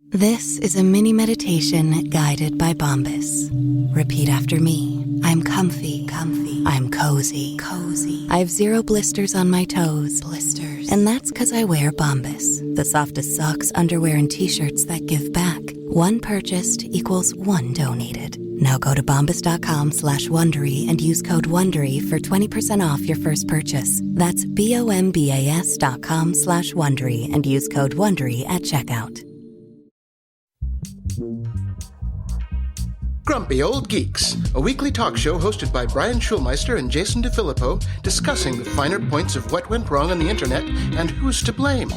This is a mini meditation guided by Bombas. Repeat after me. I'm comfy. I'm cozy. I have 0 blisters on my toes. And that's because I wear Bombas, the softest socks, underwear, and T-shirts that give back. One purchased equals one donated. Now go to bombas.com/Wondery and use code WONDERY for 20% off your first purchase. That's BOMBAS.com/Wondery and use code WONDERY at checkout. Grumpy Old Geeks, a weekly talk show hosted by Brian Schulmeister and Jason DeFilippo, discussing the finer points of what went wrong on the internet and who's to blame.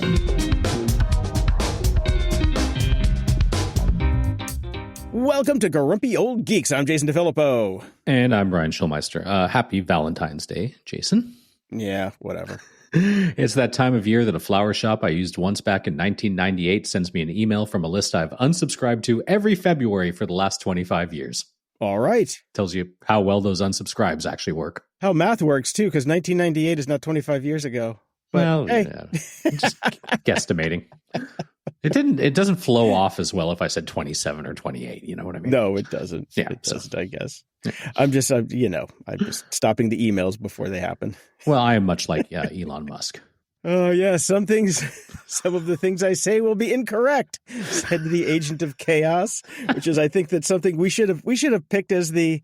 Welcome to Grumpy Old Geeks. I'm Jason DeFilippo. And I'm Brian Schulmeister. Happy Valentine's Day, Jason. Yeah, whatever. It's that time of year that a flower shop I used once back in 1998 sends me an email from a list I've unsubscribed to every February for the last 25 years. All right. Tells you how well those unsubscribes actually work. How math works, too, because 1998 is not 25 years ago. But, well, hey. Yeah, just guesstimating. It doesn't flow off as well if I said 27 or 28. You know what I mean? No, it doesn't. Yeah, it doesn't, I guess. Yeah. I'm just stopping the emails before they happen. Well, I am much like Elon Musk. Oh, yeah. Some of the things I say will be incorrect, said the agent of chaos, which is, I think, that's something we should have picked as the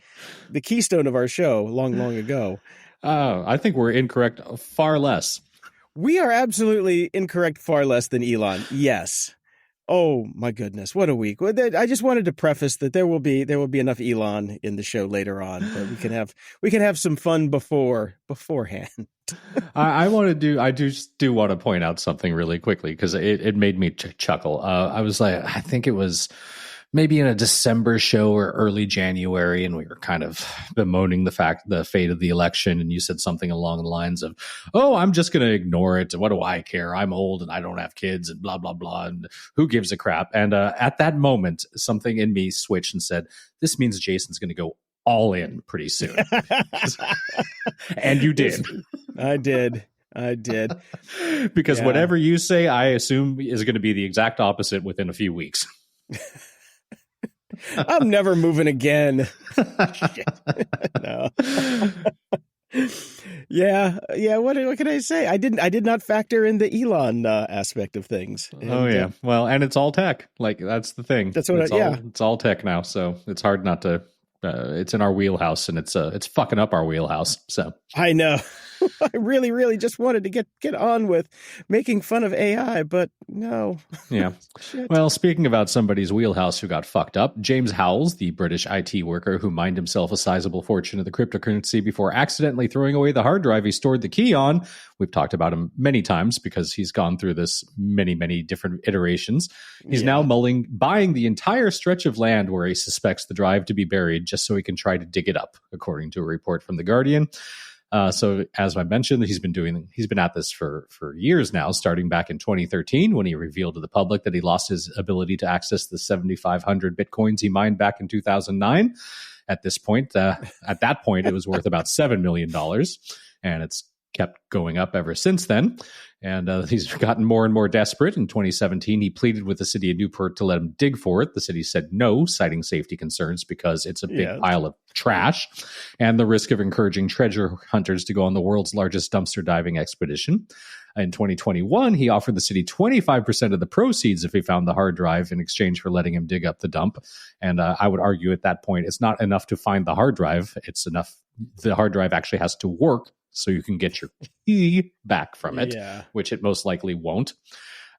keystone of our show long ago. I think we're incorrect far less. We are absolutely incorrect far less than Elon. Yes. Oh my goodness, what a week. I just wanted to preface that there will be enough Elon in the show later on, but we can have some fun beforehand. I just do want to point out something really quickly because it made me chuckle. I was like, I think it was maybe in a December show or early January, and we were kind of bemoaning the fate of the election, and you said something along the lines of, "Oh, I'm just going to ignore it. What do I care? I'm old and I don't have kids, and blah blah blah. And who gives a crap?" And at that moment, something in me switched and said, "This means Jason's going to go all in pretty soon." And you did. I did. Because whatever you say, I assume is going to be the exact opposite within a few weeks. I'm never moving again. No. Yeah. What can I say? I did not factor in the Elon aspect of things. And, well, and it's all tech. Like that's the thing. That's what. It's all tech now, so it's hard not to. It's in our wheelhouse, and it's fucking up our wheelhouse. So I know. I really, really just wanted to get on with making fun of AI, but no. Yeah. Well, speaking about somebody's wheelhouse who got fucked up, James Howells, the British IT worker who mined himself a sizable fortune of the cryptocurrency before accidentally throwing away the hard drive he stored the key on. We've talked about him many times because he's gone through this many, many different iterations. He's now buying the entire stretch of land where he suspects the drive to be buried just so he can try to dig it up, according to a report from The Guardian. So as I mentioned, he's been at this for years now, starting back in 2013 when he revealed to the public that he lost his ability to access the 7,500 Bitcoins he mined back in 2009. At that point, it was worth about $7 million, and it's kept going up ever since then. And he's gotten more and more desperate. In 2017, he pleaded with the city of Newport to let him dig for it. The city said no, citing safety concerns because it's a big pile of trash and the risk of encouraging treasure hunters to go on the world's largest dumpster diving expedition. In 2021, he offered the city 25% of the proceeds if he found the hard drive in exchange for letting him dig up the dump. And I would argue at that point, it's not enough to find the hard drive. It's enough. The hard drive actually has to work so you can get your key back from it, which it most likely won't.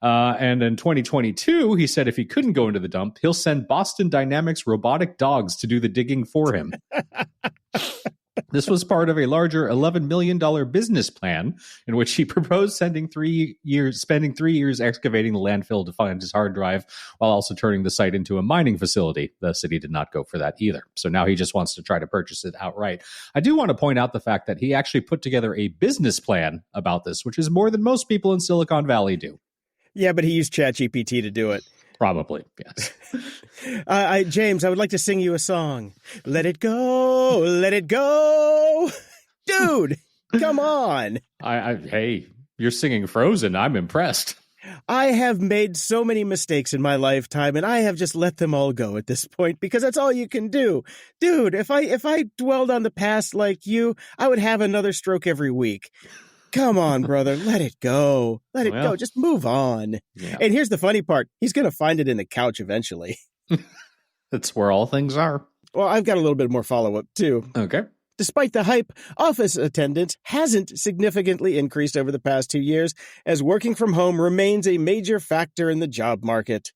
And in 2022, he said if he couldn't go into the dump, he'll send Boston Dynamics robotic dogs to do the digging for him. This was part of a larger $11 million business plan in which he proposed spending 3 years excavating the landfill to find his hard drive while also turning the site into a mining facility. The city did not go for that either. So now he just wants to try to purchase it outright. I do want to point out the fact that he actually put together a business plan about this, which is more than most people in Silicon Valley do. Yeah, but he used ChatGPT to do it. Probably, yes. James, I would like to sing you a song. Let it go, let it go. Dude, come on. Hey, you're singing Frozen. I'm impressed. I have made so many mistakes in my lifetime, and I have just let them all go at this point because that's all you can do. Dude, if I dwelled on the past like you, I would have another stroke every week. Come on, brother. Let it go. Let it go. Just move on. Yeah. And here's the funny part. He's going to find it in the couch eventually. That's where all things are. Well, I've got a little bit more follow-up, too. Okay. Despite the hype, office attendance hasn't significantly increased over the past 2 years, as working from home remains a major factor in the job market.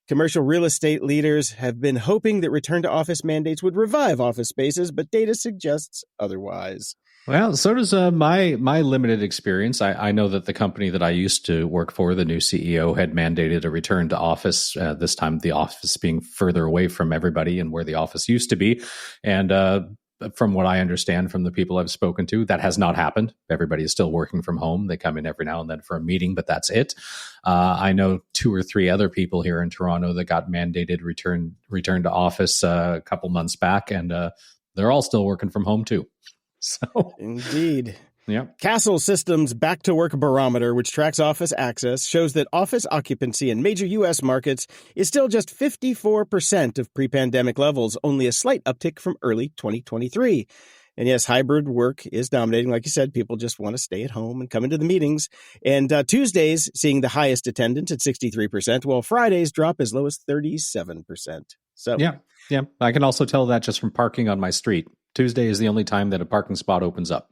Commercial real estate leaders have been hoping that return-to-office mandates would revive office spaces, but data suggests otherwise. Well, so does my limited experience. I know that the company that I used to work for, the new CEO, had mandated a return to office, this time the office being further away from everybody and where the office used to be. And from what I understand from the people I've spoken to, that has not happened. Everybody is still working from home. They come in every now and then for a meeting, but that's it. I know 2 or 3 other people here in Toronto that got mandated return to office a couple months back, and they're all still working from home too. So Indeed. Yeah. Castle Systems Back to Work Barometer, which tracks office access, shows that office occupancy in major U.S. markets is still just 54% of pre-pandemic levels, only a slight uptick from early 2023. And yes, hybrid work is dominating. Like you said, people just want to stay at home and come into the meetings. And Tuesdays seeing the highest attendance at 63%, while Fridays drop as low as 37%. So Yeah. I can also tell that just from parking on my street. Tuesday is the only time that a parking spot opens up.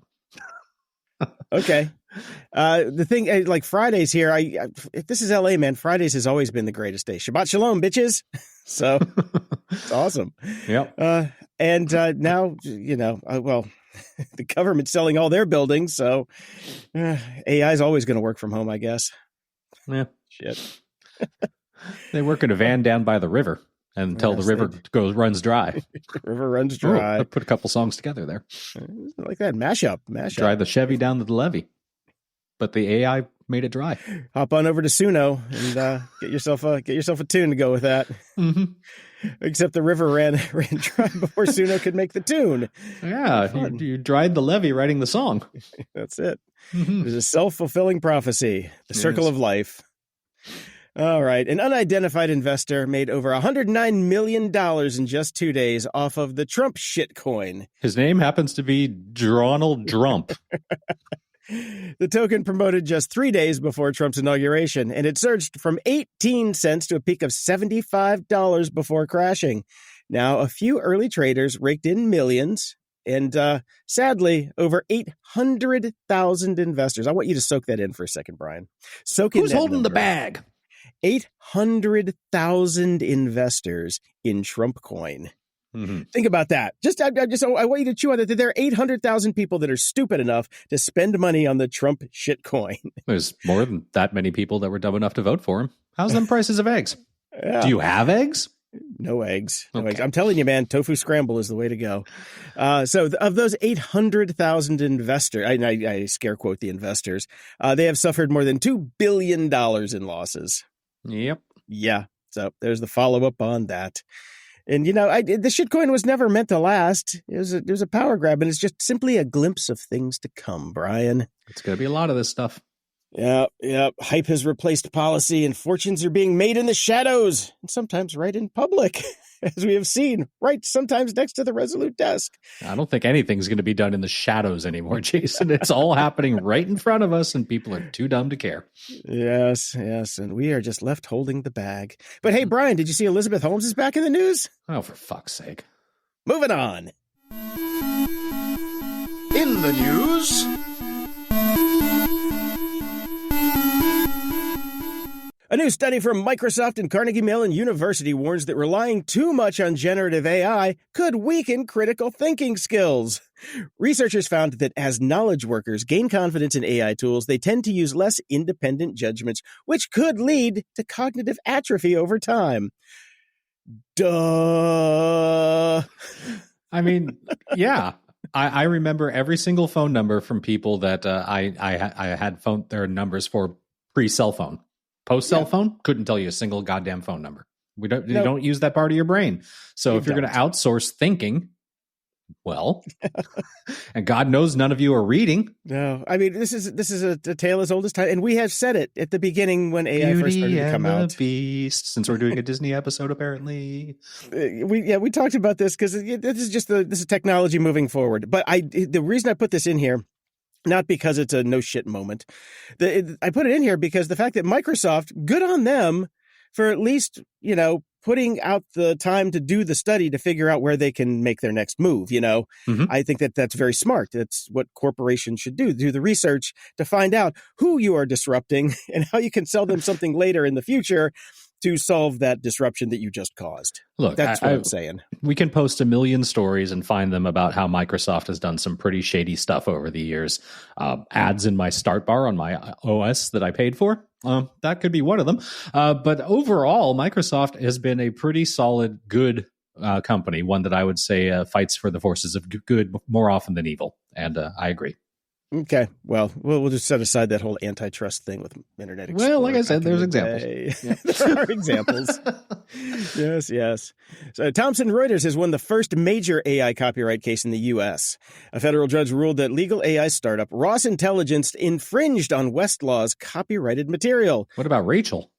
Okay. The thing, like Fridays here, if this is LA, man, Fridays has always been the greatest day. Shabbat shalom, bitches. So it's awesome. Yep. And now, well, the government's selling all their buildings. So AI is always going to work from home, I guess. Yeah. Shit. They work in a van down by the river until the river runs dry. River runs dry. I put a couple songs together there. Like that. Mashup. Drive the Chevy down to the levee. But the AI made it dry. Hop on over to Suno and get yourself a tune to go with that. Mm-hmm. Except the river ran dry before Suno could make the tune. Yeah, you dried the levee writing the song. That's it. Mm-hmm. There's a self-fulfilling prophecy, the circle of life. All right. An unidentified investor made over $109 million in just 2 days off of the Trump shitcoin. His name happens to be Donald Trump. The token promoted just 3 days before Trump's inauguration, and it surged from 18 cents to a peak of $75 before crashing. Now, a few early traders raked in millions, and sadly, over 800,000 investors. I want you to soak that in for a second, Brian. Who's holding the bag? 800,000 investors in Trump coin. Mm-hmm. Think about that. I want you to chew on it. That there are 800,000 people that are stupid enough to spend money on the Trump shit coin. There's more than that many people that were dumb enough to vote for him. How's them prices of eggs? Yeah. Do you have eggs? No eggs. No Okay. eggs. I'm telling you, man, tofu scramble is the way to go. So of those 800,000 investors, I scare quote the investors, they have suffered more than $2 billion in losses. Yep. Yeah. So there's the follow-up on that. And, the shitcoin was never meant to last. It was a power grab, and it's just simply a glimpse of things to come, Brian. It's going to be a lot of this stuff. Yeah. Hype has replaced policy, and fortunes are being made in the shadows, and sometimes right in public, as we have seen, right sometimes next to the Resolute desk. I don't think anything's going to be done in the shadows anymore, Jason. It's all happening right in front of us, and people are too dumb to care. Yes, and we are just left holding the bag. But hey, Brian, did you see Elizabeth Holmes is back in the news? Oh, for fuck's sake. Moving on. In the news... A new study from Microsoft and Carnegie Mellon University warns that relying too much on generative AI could weaken critical thinking skills. Researchers found that as knowledge workers gain confidence in AI tools, they tend to use less independent judgments, which could lead to cognitive atrophy over time. Duh. I mean, yeah. I remember every single phone number from people that I had their numbers for pre-cell phone. Post-cell phone, couldn't tell you a single goddamn phone number. You don't use that part of your brain. So if you're going to outsource thinking, Well, and God knows none of you are reading. No, I mean, this is a tale as old as time. And we have said it at the beginning when AI first started to come out. Beast, since we're doing a Disney episode, apparently. We talked about this because this is just this is technology moving forward. But the reason I put this in here, not because it's a no shit moment. I put it in here because the fact that Microsoft, good on them for at least, putting out the time to do the study to figure out where they can make their next move. Mm-hmm. I think that's very smart. That's what corporations should do the research to find out who you are disrupting and how you can sell them something later in the future to solve that disruption that you just caused. Look, that's what I'm saying. We can post a million stories and find them about how Microsoft has done some pretty shady stuff over the years. Ads in my start bar on my OS that I paid for. That could be one of them. But overall, Microsoft has been a pretty solid, good company, one that I would say fights for the forces of good more often than evil. And I agree. Okay. Well, we'll just set aside that whole antitrust thing with Internet Explorer. Well, like I said, there's examples. Yeah. There are examples. Yes. So Thomson Reuters has won the first major AI copyright case in the U.S. A federal judge ruled that legal AI startup Ross Intelligence infringed on Westlaw's copyrighted material. What about Rachel?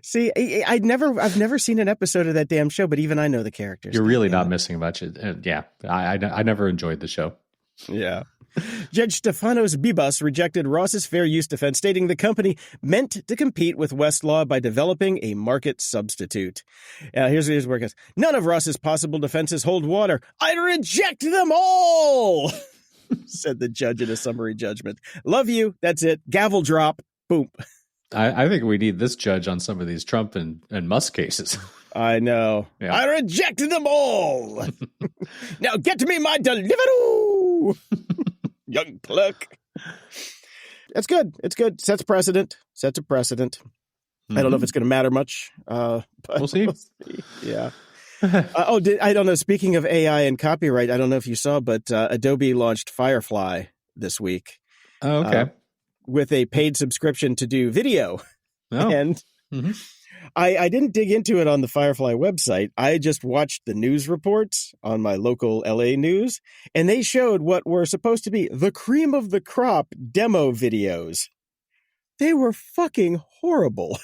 See, I've never seen an episode of that damn show, but even I know the characters. You're really not missing much. Yeah, I never enjoyed the show. Yeah. Judge Stefanos Bibas rejected Ross's fair use defense, stating the company meant to compete with Westlaw by developing a market substitute. Here's where it goes. None of Ross's possible defenses hold water. I reject them all, said the judge in a summary judgment. Love you. That's it. Gavel drop. Boom. I think we need this judge on some of these Trump and Musk cases. I know. Yeah. I reject them all. Now get me my Deliveroo. Young clerk. It's good. Sets a precedent. Mm-hmm. I don't know if it's going to matter much. But we'll see. Yeah. I don't know. Speaking of AI and copyright, I don't know if you saw, but Adobe launched Firefly this week. Oh, okay. With a paid subscription to do video. Oh. And mm-hmm. I didn't dig into it on the Firefly website. I just watched the news reports on my local LA news, and they showed what were supposed to be the cream of the crop demo videos. They were fucking horrible.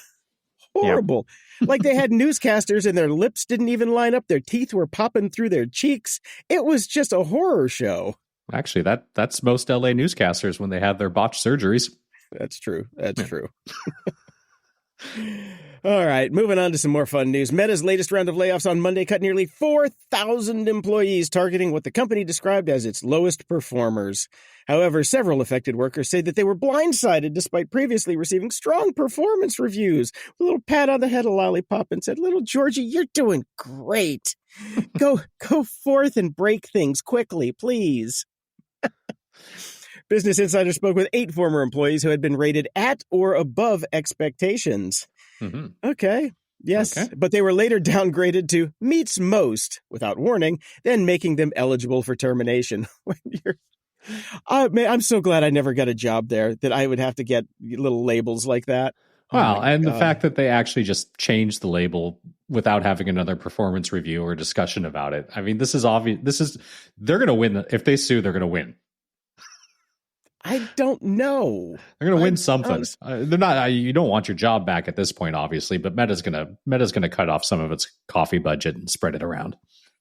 Horrible. Yeah. Like they had newscasters and their lips didn't even line up. Their teeth were popping through their cheeks. It was just a horror show. Actually, that's most LA newscasters when they have their botched surgeries. That's true. True. All right, moving on to some more fun news. Meta's latest round of layoffs on Monday cut nearly 4,000 employees, targeting what the company described as its lowest performers. However, several affected workers say that they were blindsided despite previously receiving strong performance reviews. A little pat on the head, a lollipop, and said, "Little Georgie, you're doing great. Go forth and break things quickly, please." Business Insider spoke with 8 former employees who had been rated at or above expectations. Mm-hmm. Okay. Yes. Okay. But they were later downgraded to meets most without warning, then making them eligible for termination. Man, I'm so glad I never got a job there, that I would have to get little labels like that. Wow. And the fact that they actually just changed the label without having another performance review or discussion about it. I mean, this is obvious. They're going to win. If they sue, they're going to win. I don't know. They're going to win something. They're not. You don't want your job back at this point, obviously. But Meta's going to cut off some of its coffee budget and spread it around.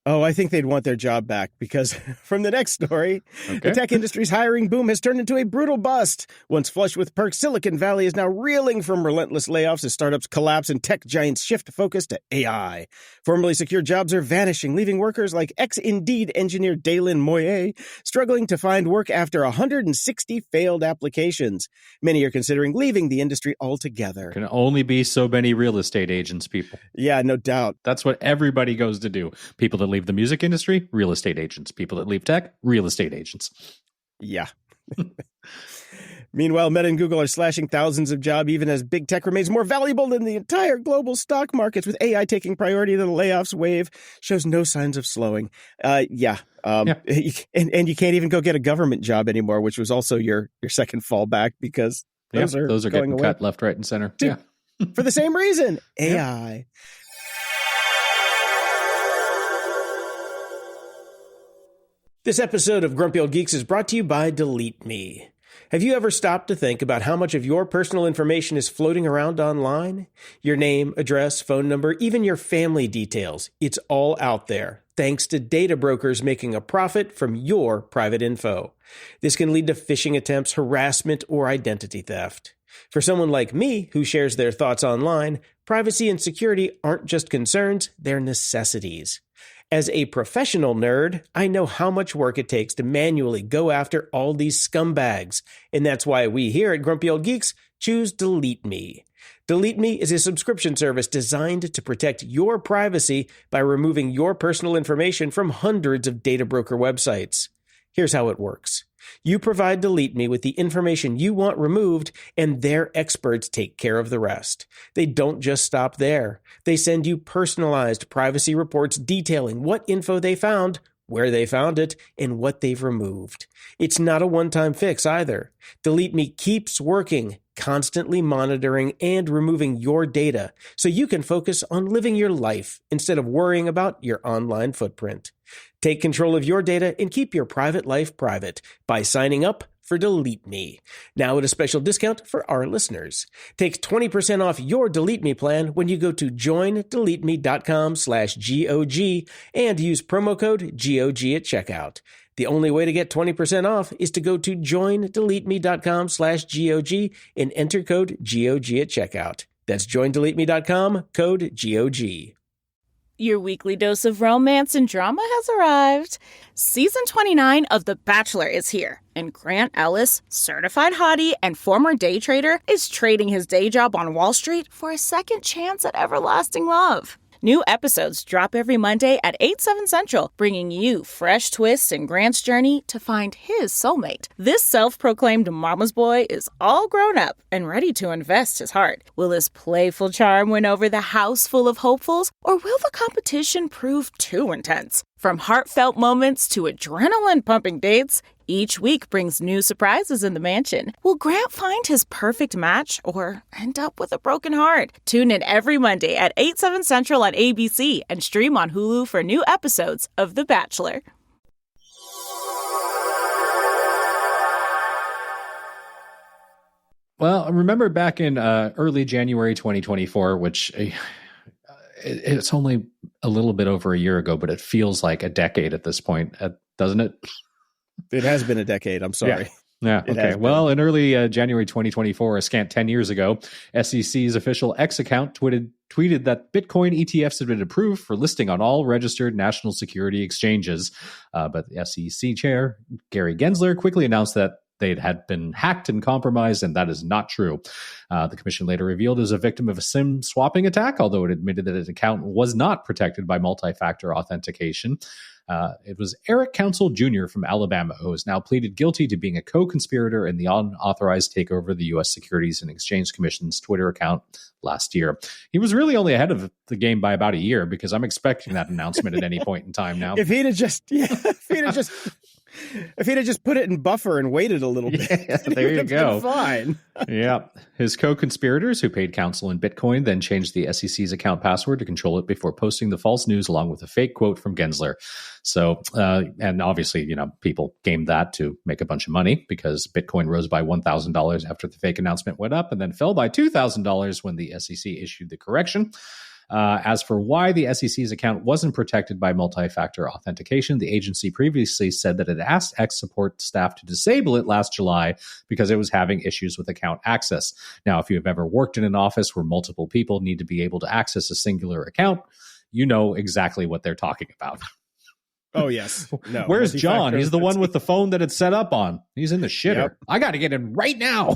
Oh, I think they'd want their job back, because from the next story, the tech industry's hiring boom has turned into a brutal bust. Once flush with perks, Silicon Valley is now reeling from relentless layoffs as startups collapse and tech giants shift focus to AI. Formerly secure jobs are vanishing, leaving workers like ex-Indeed engineer Dalen Moyer struggling to find work after 160 failed applications. Many are considering leaving the industry altogether. Can only be so many real estate agents, people. Yeah, no doubt. That's what everybody goes to do. People that leave the music industry, real estate agents. People that leave tech, real estate agents. Yeah. Meanwhile, Meta and Google are slashing thousands of jobs, even as big tech remains more valuable than the entire global stock markets, with AI taking priority. The layoffs wave shows no signs of slowing. And you can't even go get a government job anymore, which was also your second fallback, because those are getting away. Cut left, right, and center. For the same reason, AI. This episode of Grumpy Old Geeks is brought to you by Delete Me. Have you ever stopped to think about how much of your personal information is floating around online? Your name, address, phone number, even your family details. It's all out there, thanks to data brokers making a profit from your private info. This can lead to phishing attempts, harassment, or identity theft. For someone like me, who shares their thoughts online, privacy and security aren't just concerns, they're necessities. As a professional nerd, I know how much work it takes to manually go after all these scumbags, and that's why we here at Grumpy Old Geeks choose Delete Me. Delete Me is a subscription service designed to protect your privacy by removing your personal information from hundreds of data broker websites. Here's how it works. You provide Delete Me with the information you want removed, and their experts take care of the rest. They don't just stop there. They send you personalized privacy reports detailing what info they found, where they found it, and what they've removed. It's not a one-time fix either. Delete Me keeps working, constantly monitoring and removing your data so you can focus on living your life instead of worrying about your online footprint. Take control of your data and keep your private life private by signing up for Delete Me. Now at a special discount for our listeners. Take 20% off your Delete Me plan when you go to joindeleteme.com/GOG and use promo code GOG at checkout. The only way to get 20% off is to go to joindeleteme.com/GOG and enter code GOG at checkout. That's joindeleteme.com, code GOG. Your weekly dose of romance and drama has arrived. Season 29 of The Bachelor is here, and Grant Ellis, certified hottie and former day trader, is trading his day job on Wall Street for a second chance at everlasting love. New episodes drop every Monday at 8/7 Central, bringing you fresh twists in Grant's journey to find his soulmate. This self-proclaimed mama's boy is all grown up and ready to invest his heart. Will his playful charm win over the house full of hopefuls, or will the competition prove too intense? From heartfelt moments to adrenaline-pumping dates, each week brings new surprises in the mansion. Will Grant find his perfect match or end up with a broken heart? Tune in every Monday at 8/7 Central on ABC and stream on Hulu for new episodes of The Bachelor. Well, I remember back in early January 2024, which it's only a little bit over a year ago, but it feels like a decade at this point, doesn't it? It has been a decade. I'm sorry. Yeah. Okay. Well, in early January 2024, a scant 10 years ago, SEC's official X account tweeted that Bitcoin ETFs had been approved for listing on all registered national security exchanges. But the SEC chair, Gary Gensler, quickly announced that they had been hacked and compromised, and that is not true. The commission later revealed it was a victim of a SIM swapping attack, although it admitted that its account was not protected by multi-factor authentication. It was Eric Council Jr. from Alabama who has now pleaded guilty to being a co-conspirator in the unauthorized takeover of the U.S. Securities and Exchange Commission's Twitter account last year. He was really only ahead of the game by about a year, because I'm expecting that announcement at any point in time now. If he'd have just put it in buffer and waited a little bit, there you go. Fine. Yeah. His co-conspirators who paid counsel in Bitcoin then changed the SEC's account password to control it before posting the false news along with a fake quote from Gensler. So, and obviously, people gamed that to make a bunch of money, because Bitcoin rose by $1,000 after the fake announcement went up and then fell by $2,000 when the SEC issued the correction. As for why the SEC's account wasn't protected by multi-factor authentication, the agency previously said that it asked X support staff to disable it last July because it was having issues with account access. Now, if you have ever worked in an office where multiple people need to be able to access a singular account, you know exactly what they're talking about. Oh, yes. No. Where's John? He's the one with the phone that it's set up on. He's in the shitter. Yep. I got to get in right now.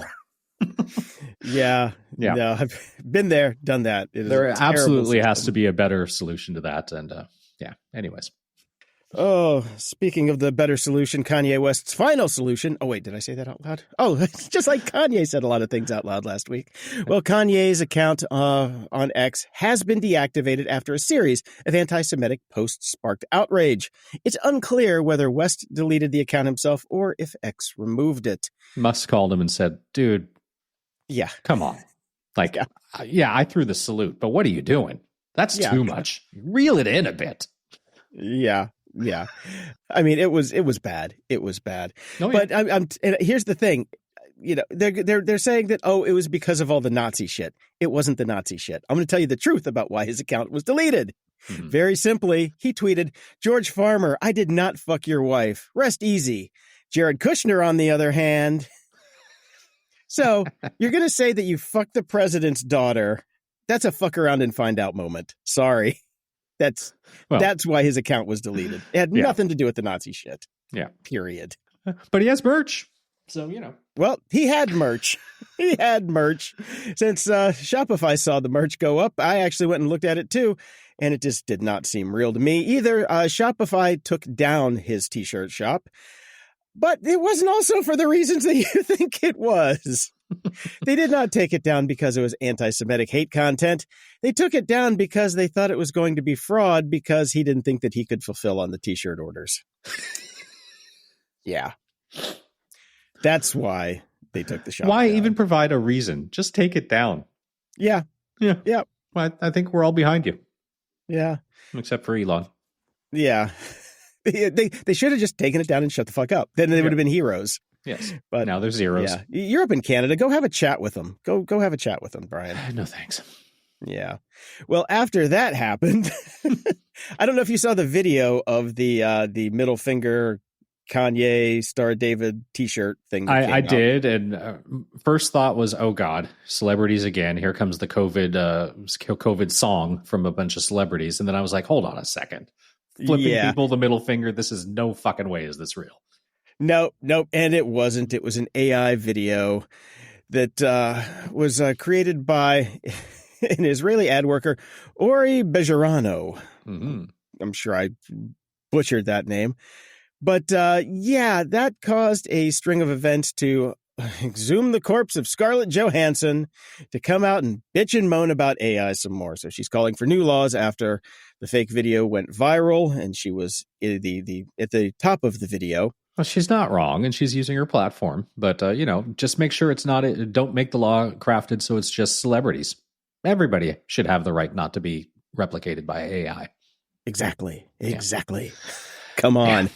Yeah. No, I've been there, done that. There absolutely has to be a better solution to that. And anyways. Oh, speaking of the better solution, Kanye West's final solution. Oh, wait, did I say that out loud? Oh, it's just like Kanye said a lot of things out loud last week. Well, Kanye's account on X has been deactivated after a series of anti-Semitic posts sparked outrage. It's unclear whether West deleted the account himself or if X removed it. Musk called him and said, dude, yeah, come on. Like, yeah, I threw the salute, but what are you doing? That's too much. Reel it in a bit. Yeah. Yeah. I mean, it was bad. It was bad. Oh, yeah. But and here's the thing. You know, they're saying that, oh, it was because of all the Nazi shit. It wasn't the Nazi shit. I'm going to tell you the truth about why his account was deleted. Mhm. Very simply, he tweeted, George Farmer, I did not fuck your wife. Rest easy. Jared Kushner, on the other hand. So you're going to say that you fucked the president's daughter. That's a fuck around and find out moment. Sorry. That's why his account was deleted. It had nothing to do with the Nazi shit. Yeah. Period. But he has merch. So, you know. Well, he had merch. He had merch. Since Shopify saw the merch go up, I actually went and looked at it too, and it just did not seem real to me either. Shopify took down his t-shirt shop, but it wasn't also for the reasons that you think it was. They did not take it down because it was anti-Semitic hate content. They took it down because they thought it was going to be fraud because he didn't think that he could fulfill on the t-shirt orders. Yeah. That's why they took the shop. Why down. even provide a reason? Just take it down. Yeah. Yeah. Yeah. Well, I think we're all behind you. Yeah. Except for Elon. Yeah. They should have just taken it down and shut the fuck up. Then they would have been heroes. Yes. But now there's zeros. Yeah. You're up in Canada. Go have a chat with them. Go have a chat with them, Brian. No, thanks. Yeah. Well, after that happened, I don't know if you saw the video of the middle finger Kanye Star David t-shirt thing. I did. And first thought was, oh God, celebrities again. Here comes the COVID song from a bunch of celebrities. And then I was like, hold on a second. Flipping people the middle finger. This is no fucking way. Is this real? Nope. And it wasn't. It was an AI video that was created by an Israeli ad worker, Ori Bejarano. Mm-hmm. I'm sure I butchered that name. But that caused a string of events to exhume the corpse of Scarlett Johansson to come out and bitch and moan about AI some more. So she's calling for new laws after the fake video went viral, and she was at the top of the video. Well, she's not wrong, and she's using her platform. But, just make sure it's not, don't make the law crafted so it's just celebrities. Everybody should have the right not to be replicated by AI. Exactly. Come on. Yeah.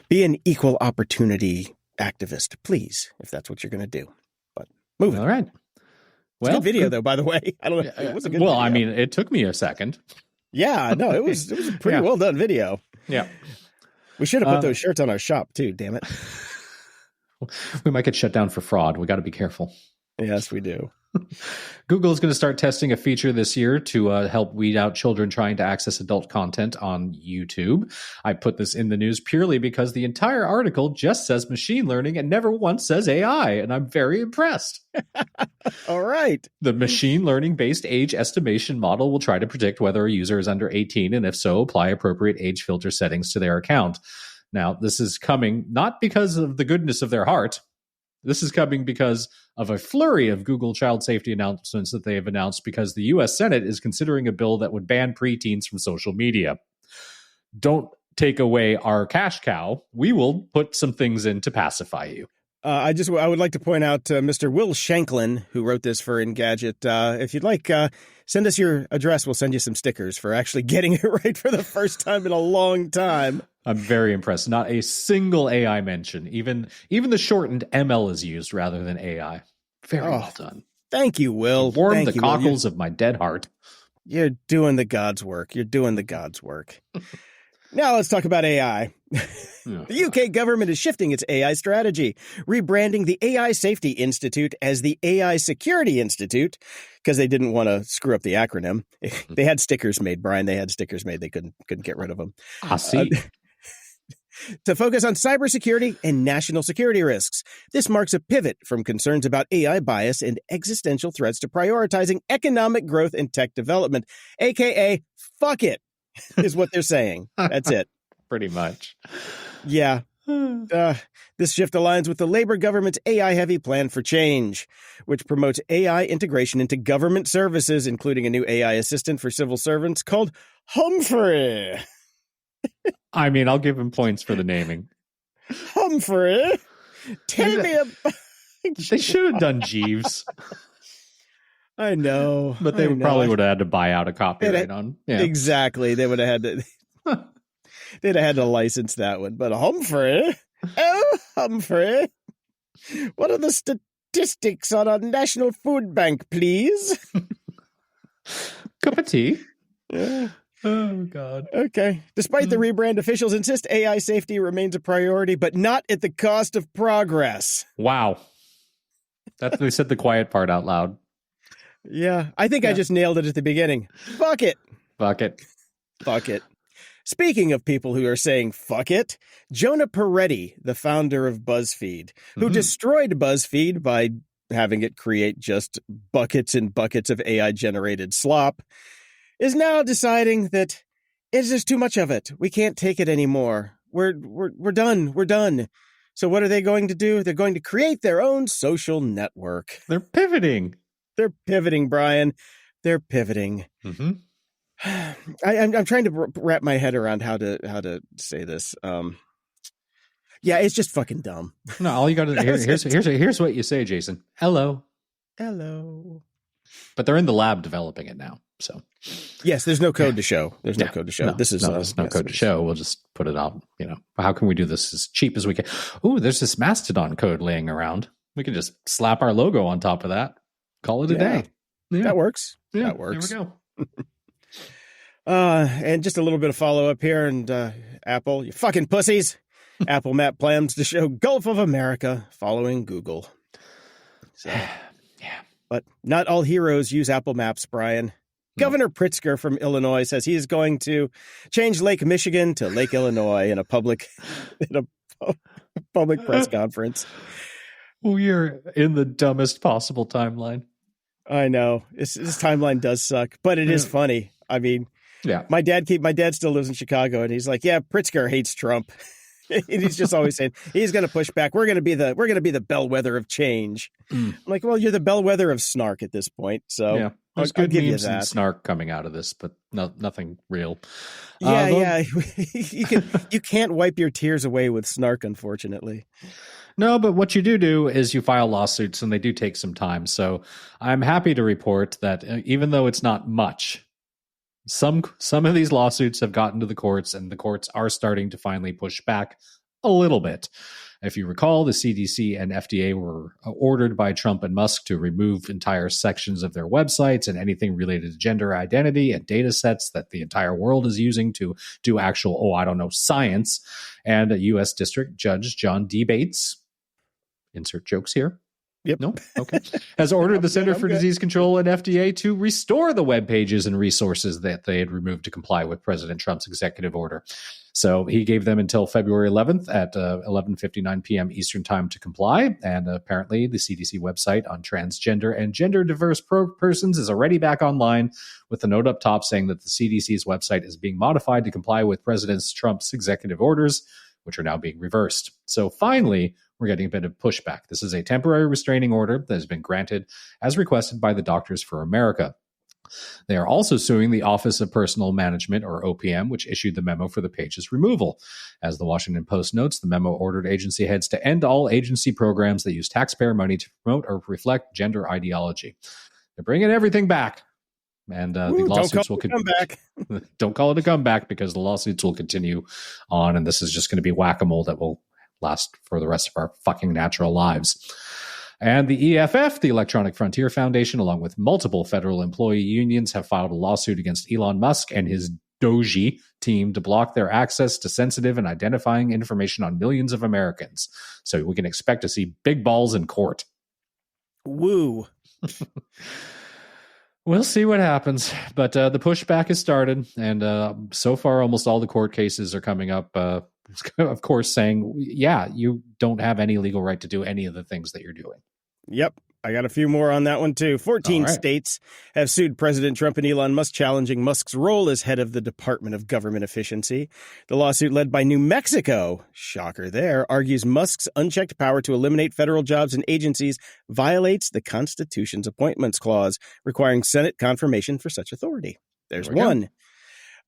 Be an equal opportunity activist, please, if that's what you're going to do. But moving. All right. Well, it's a good video, though, by the way. I don't know. It was a good video. I mean, it took me a second. Yeah, no, it was a pretty well done video. Yeah. We should have put those shirts on our shop, too, damn it. We might get shut down for fraud. We got to be careful. Yes, we do. Google is going to start testing a feature this year to help weed out children trying to access adult content on YouTube. I put this in the news purely because the entire article just says machine learning and never once says AI, and I'm very impressed. All right. The machine learning-based age estimation model will try to predict whether a user is under 18, and if so, apply appropriate age filter settings to their account. Now, this is coming not because of the goodness of their heart. This is coming because of a flurry of Google child safety announcements that they have announced because the U.S. Senate is considering a bill that would ban preteens from social media. Don't take away our cash cow. We will put some things in to pacify you. I would like to point out Mr. Will Shanklin, who wrote this for Engadget. If you'd like, send us your address. We'll send you some stickers for actually getting it right for the first time in a long time. I'm very impressed. Not a single AI mention. Even the shortened ML is used rather than AI. Very well done. Thank you, Will. Warm the cockles of my dead heart. You're doing the God's work. Now let's talk about AI. The UK government is shifting its AI strategy, rebranding the AI Safety Institute as the AI Security Institute because they didn't want to screw up the acronym. They had stickers made, Brian. They had stickers made. They couldn't get rid of them. I see. To focus on cybersecurity and national security risks. This marks a pivot from concerns about AI bias and existential threats to prioritizing economic growth and tech development, a.k.a. fuck it, is what they're saying. That's it. Pretty much. Yeah. This shift aligns with the Labour government's AI-heavy plan for change, which promotes AI integration into government services, including a new AI assistant for civil servants called Humphrey. I mean, I'll give him points for the naming. Humphrey, tell me about... They should have done Jeeves. I know. But they probably would have had to buy out a copyright on. Yeah. Exactly. They would have had to... They'd have had to license that one. But Humphrey, oh, Humphrey, what are the statistics on our national food bank, please? Cup of tea. Yeah. Oh, God. Okay. Despite the rebrand, officials insist AI safety remains a priority, but not at the cost of progress. Wow. They said the quiet part out loud. Yeah. I think I just nailed it at the beginning. Fuck it. Fuck it. Fuck it. Speaking of people who are saying fuck it, Jonah Peretti, the founder of BuzzFeed, who destroyed BuzzFeed by having it create just buckets and buckets of AI-generated slop, is now deciding that it's just too much of it. We can't take it anymore. We're done. We're done. So what are they going to do? They're going to create their own social network. They're pivoting. They're pivoting, Brian. They're pivoting. Mm-hmm. I'm trying to wrap my head around how to say this. Yeah, it's just fucking dumb. No, all you got to here's what you say, Jason. Hello. But they're in the lab developing it now. So yes, there's no code to show. There's no code to show. There's no code to show. We'll just put it out. How can we do this as cheap as we can? Ooh, there's this Mastodon code laying around. We can just slap our logo on top of that. Call it a day. Yeah. That works. Yeah, that works. There we go. And just a little bit of follow up here. And Apple, you fucking pussies. Apple Map plans to show Gulf of America following Google. So, yeah. But not all heroes use Apple Maps, Brian. Governor Pritzker from Illinois says he is going to change Lake Michigan to Lake Illinois in a public press conference. We're in the dumbest possible timeline. I know. This timeline does suck, but it is funny. I mean, my dad still lives in Chicago, and he's like, yeah, Pritzker hates Trump. And he's just always saying he's going to push back. We're going to be the bellwether of change. I'm like, well, you're the bellwether of snark at this point. So yeah, there's good memes and snark coming out of this, but nothing real. Yeah. You can't wipe your tears away with snark, unfortunately. No, but what you do is you file lawsuits, and they do take some time. So I'm happy to report that even though it's not much, some of these lawsuits have gotten to the courts, and the courts are starting to finally push back a little bit. If you recall, the CDC and FDA were ordered by Trump and Musk to remove entire sections of their websites and anything related to gender identity and data sets that the entire world is using to do actual, science. And a U.S. District Judge John D. Bates, insert jokes here. Yep. No? Okay. Has ordered the Center for Disease Control and FDA to restore the web pages and resources that they had removed to comply with President Trump's executive order. So he gave them until February 11th at 11:59 p.m. Eastern Time to comply. And apparently the CDC website on transgender and gender diverse persons is already back online, with a note up top saying that the CDC's website is being modified to comply with President Trump's executive orders, which are now being reversed. So finally, we're getting a bit of pushback. This is a temporary restraining order that has been granted as requested by the Doctors for America. They are also suing the Office of Personnel Management, or OPM, which issued the memo for the page's removal. As the Washington Post notes, the memo ordered agency heads to end all agency programs that use taxpayer money to promote or reflect gender ideology. They're bringing everything back. And the lawsuits will come back. Don't call it a comeback, because the lawsuits will continue on, and this is just going to be whack-a-mole that will last for the rest of our fucking natural lives. And the EFF, the Electronic Frontier Foundation, along with multiple federal employee unions, have filed a lawsuit against Elon Musk and his Doji team to block their access to sensitive and identifying information on millions of Americans. So we can expect to see big balls in court. Woo. We'll see what happens, but the pushback has started, and so far almost all the court cases are coming up, of course, saying, yeah, you don't have any legal right to do any of the things that you're doing. Yep. I got a few more on that one, too. 14 states have sued President Trump and Elon Musk, challenging Musk's role as head of the Department of Government Efficiency. The lawsuit, led by New Mexico, shocker there, argues Musk's unchecked power to eliminate federal jobs and agencies violates the Constitution's Appointments Clause, requiring Senate confirmation for such authority. There's one.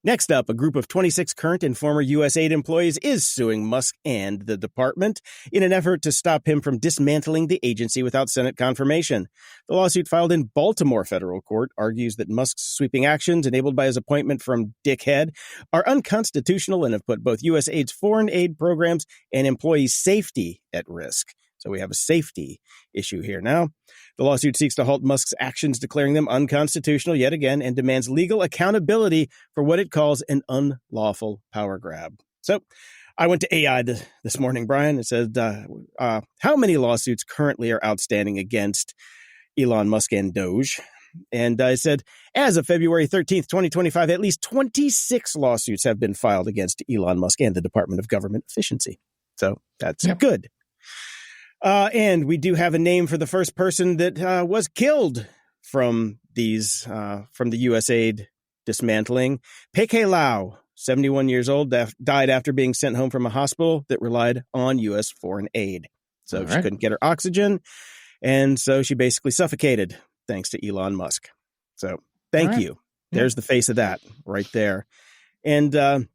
Next up, a group of 26 current and former USAID employees is suing Musk and the department in an effort to stop him from dismantling the agency without Senate confirmation. The lawsuit filed in Baltimore federal court argues that Musk's sweeping actions enabled by his appointment from Dickhead are unconstitutional and have put both USAID's foreign aid programs and employee safety at risk. So we have a safety issue here now. The lawsuit seeks to halt Musk's actions, declaring them unconstitutional yet again, and demands legal accountability for what it calls an unlawful power grab. So I went to AI this morning, Brian. It said, how many lawsuits currently are outstanding against Elon Musk and Doge? And I said, as of February 13th, 2025, at least 26 lawsuits have been filed against Elon Musk and the Department of Government Efficiency. So that's good. And we do have a name for the first person that was killed from the USAID dismantling. Peke Lau, 71 years old, died after being sent home from a hospital that relied on U.S. foreign aid. So she couldn't get her oxygen, and so she basically suffocated, thanks to Elon Musk. So thank you. There's the face of that right there. And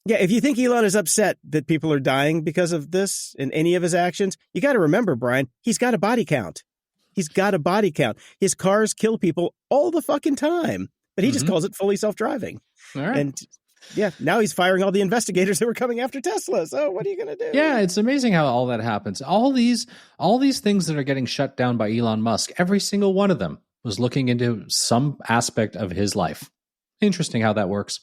if you think Elon is upset that people are dying because of this and any of his actions, you got to remember, Brian, he's got a body count. His cars kill people all the fucking time, but he just calls it fully self-driving. All right. And now he's firing all the investigators that were coming after Tesla. So what are you going to do? Yeah, it's amazing how all that happens. All these things that are getting shut down by Elon Musk, every single one of them was looking into some aspect of his life. Interesting how that works.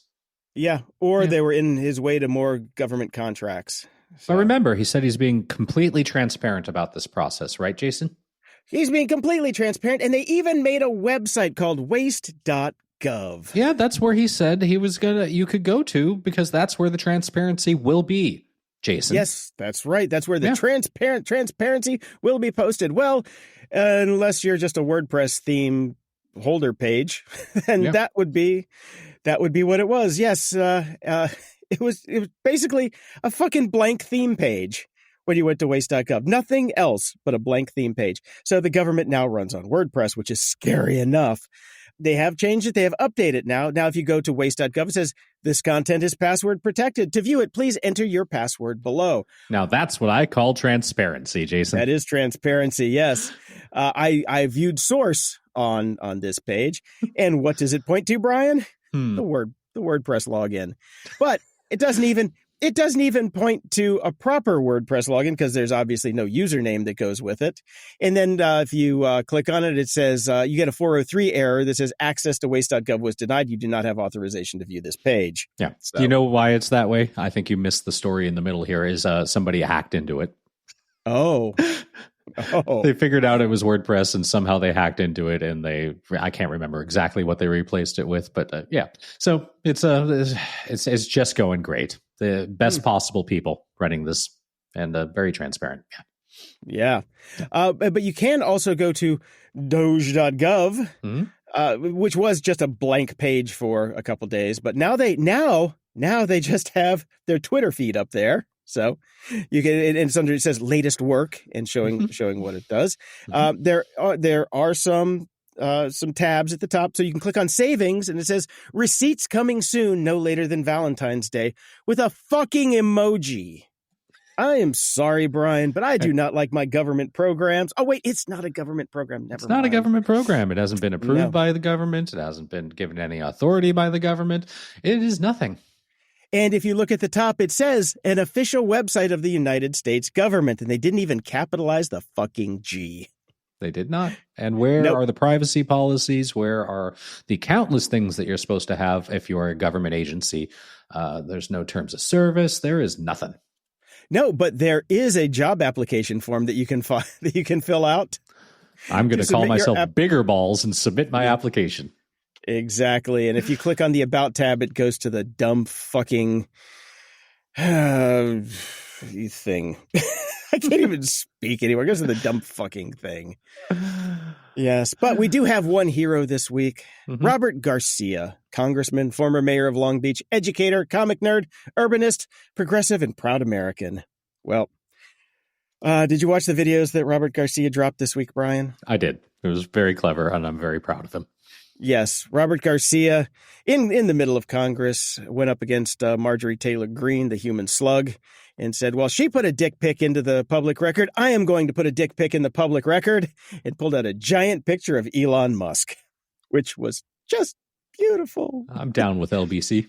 Yeah, they were in his way to more government contracts. So. But remember, he said he's being completely transparent about this process, right, Jason? He's being completely transparent, and they even made a website called waste.gov. Yeah, that's where he said you could go to, because that's where the transparency will be, Jason. Yes, that's right. That's where the transparency will be posted. Well, unless you're just a WordPress theme holder page, and that would be what it was. Yes, it was basically a fucking blank theme page when you went to waste.gov. Nothing else but a blank theme page. So the government now runs on WordPress, which is scary enough. They have changed it. They have updated it now. Now, if you go to waste.gov, it says, this content is password protected. To view it, please enter your password below. Now, that's what I call transparency, Jason. That is transparency, yes. I viewed source on this page. And what does it point to, Brian? The WordPress login. But it doesn't even point to a proper WordPress login, because there's obviously no username that goes with it. And then if you click on it, it says you get a 403 error that says access to waste.gov was denied. You do not have authorization to view this page. Yeah. So. Do you know why it's that way? I think you missed the story in the middle here. Is somebody hacked into it. Oh. They figured out it was WordPress, and somehow they hacked into it, and I can't remember exactly what they replaced it with, but so it's just going great. The best possible people running this, and very transparent. Yeah. But you can also go to doge.gov, which was just a blank page for a couple days, but now they just have their Twitter feed up there. So you can, and it's under, it says latest work and showing what it does. There are some tabs at the top, so you can click on savings, and it says receipts coming soon, no later than Valentine's Day, with a fucking emoji. I am sorry, Brian, but I do not like my government programs. Oh, wait, it's not a government program. It's not a government program. It hasn't been approved by the government. It hasn't been given any authority by the government. It is nothing. And if you look at the top, it says an official website of the United States government, and they didn't even capitalize the fucking G. They did not. And where are the privacy policies? Where are the countless things that you're supposed to have if you're a government agency? There's no terms of service. There is nothing. No, but there is a job application form that you can fill out. I'm going to call myself Bigger Balls and submit my application. Exactly. And if you click on the About tab, it goes to the dumb fucking thing. I can't even speak anymore. It goes to the dumb fucking thing. Yes, but we do have one hero this week. Robert Garcia, congressman, former mayor of Long Beach, educator, comic nerd, urbanist, progressive, and proud American. Well, did you watch the videos that Robert Garcia dropped this week, Brian? I did. It was very clever, and I'm very proud of him. Yes, Robert Garcia, in the middle of Congress, went up against Marjorie Taylor Greene, the human slug, and said, well, she put a dick pic into the public record. I am going to put a dick pic in the public record, and pulled out a giant picture of Elon Musk, which was just beautiful. I'm down with LBC.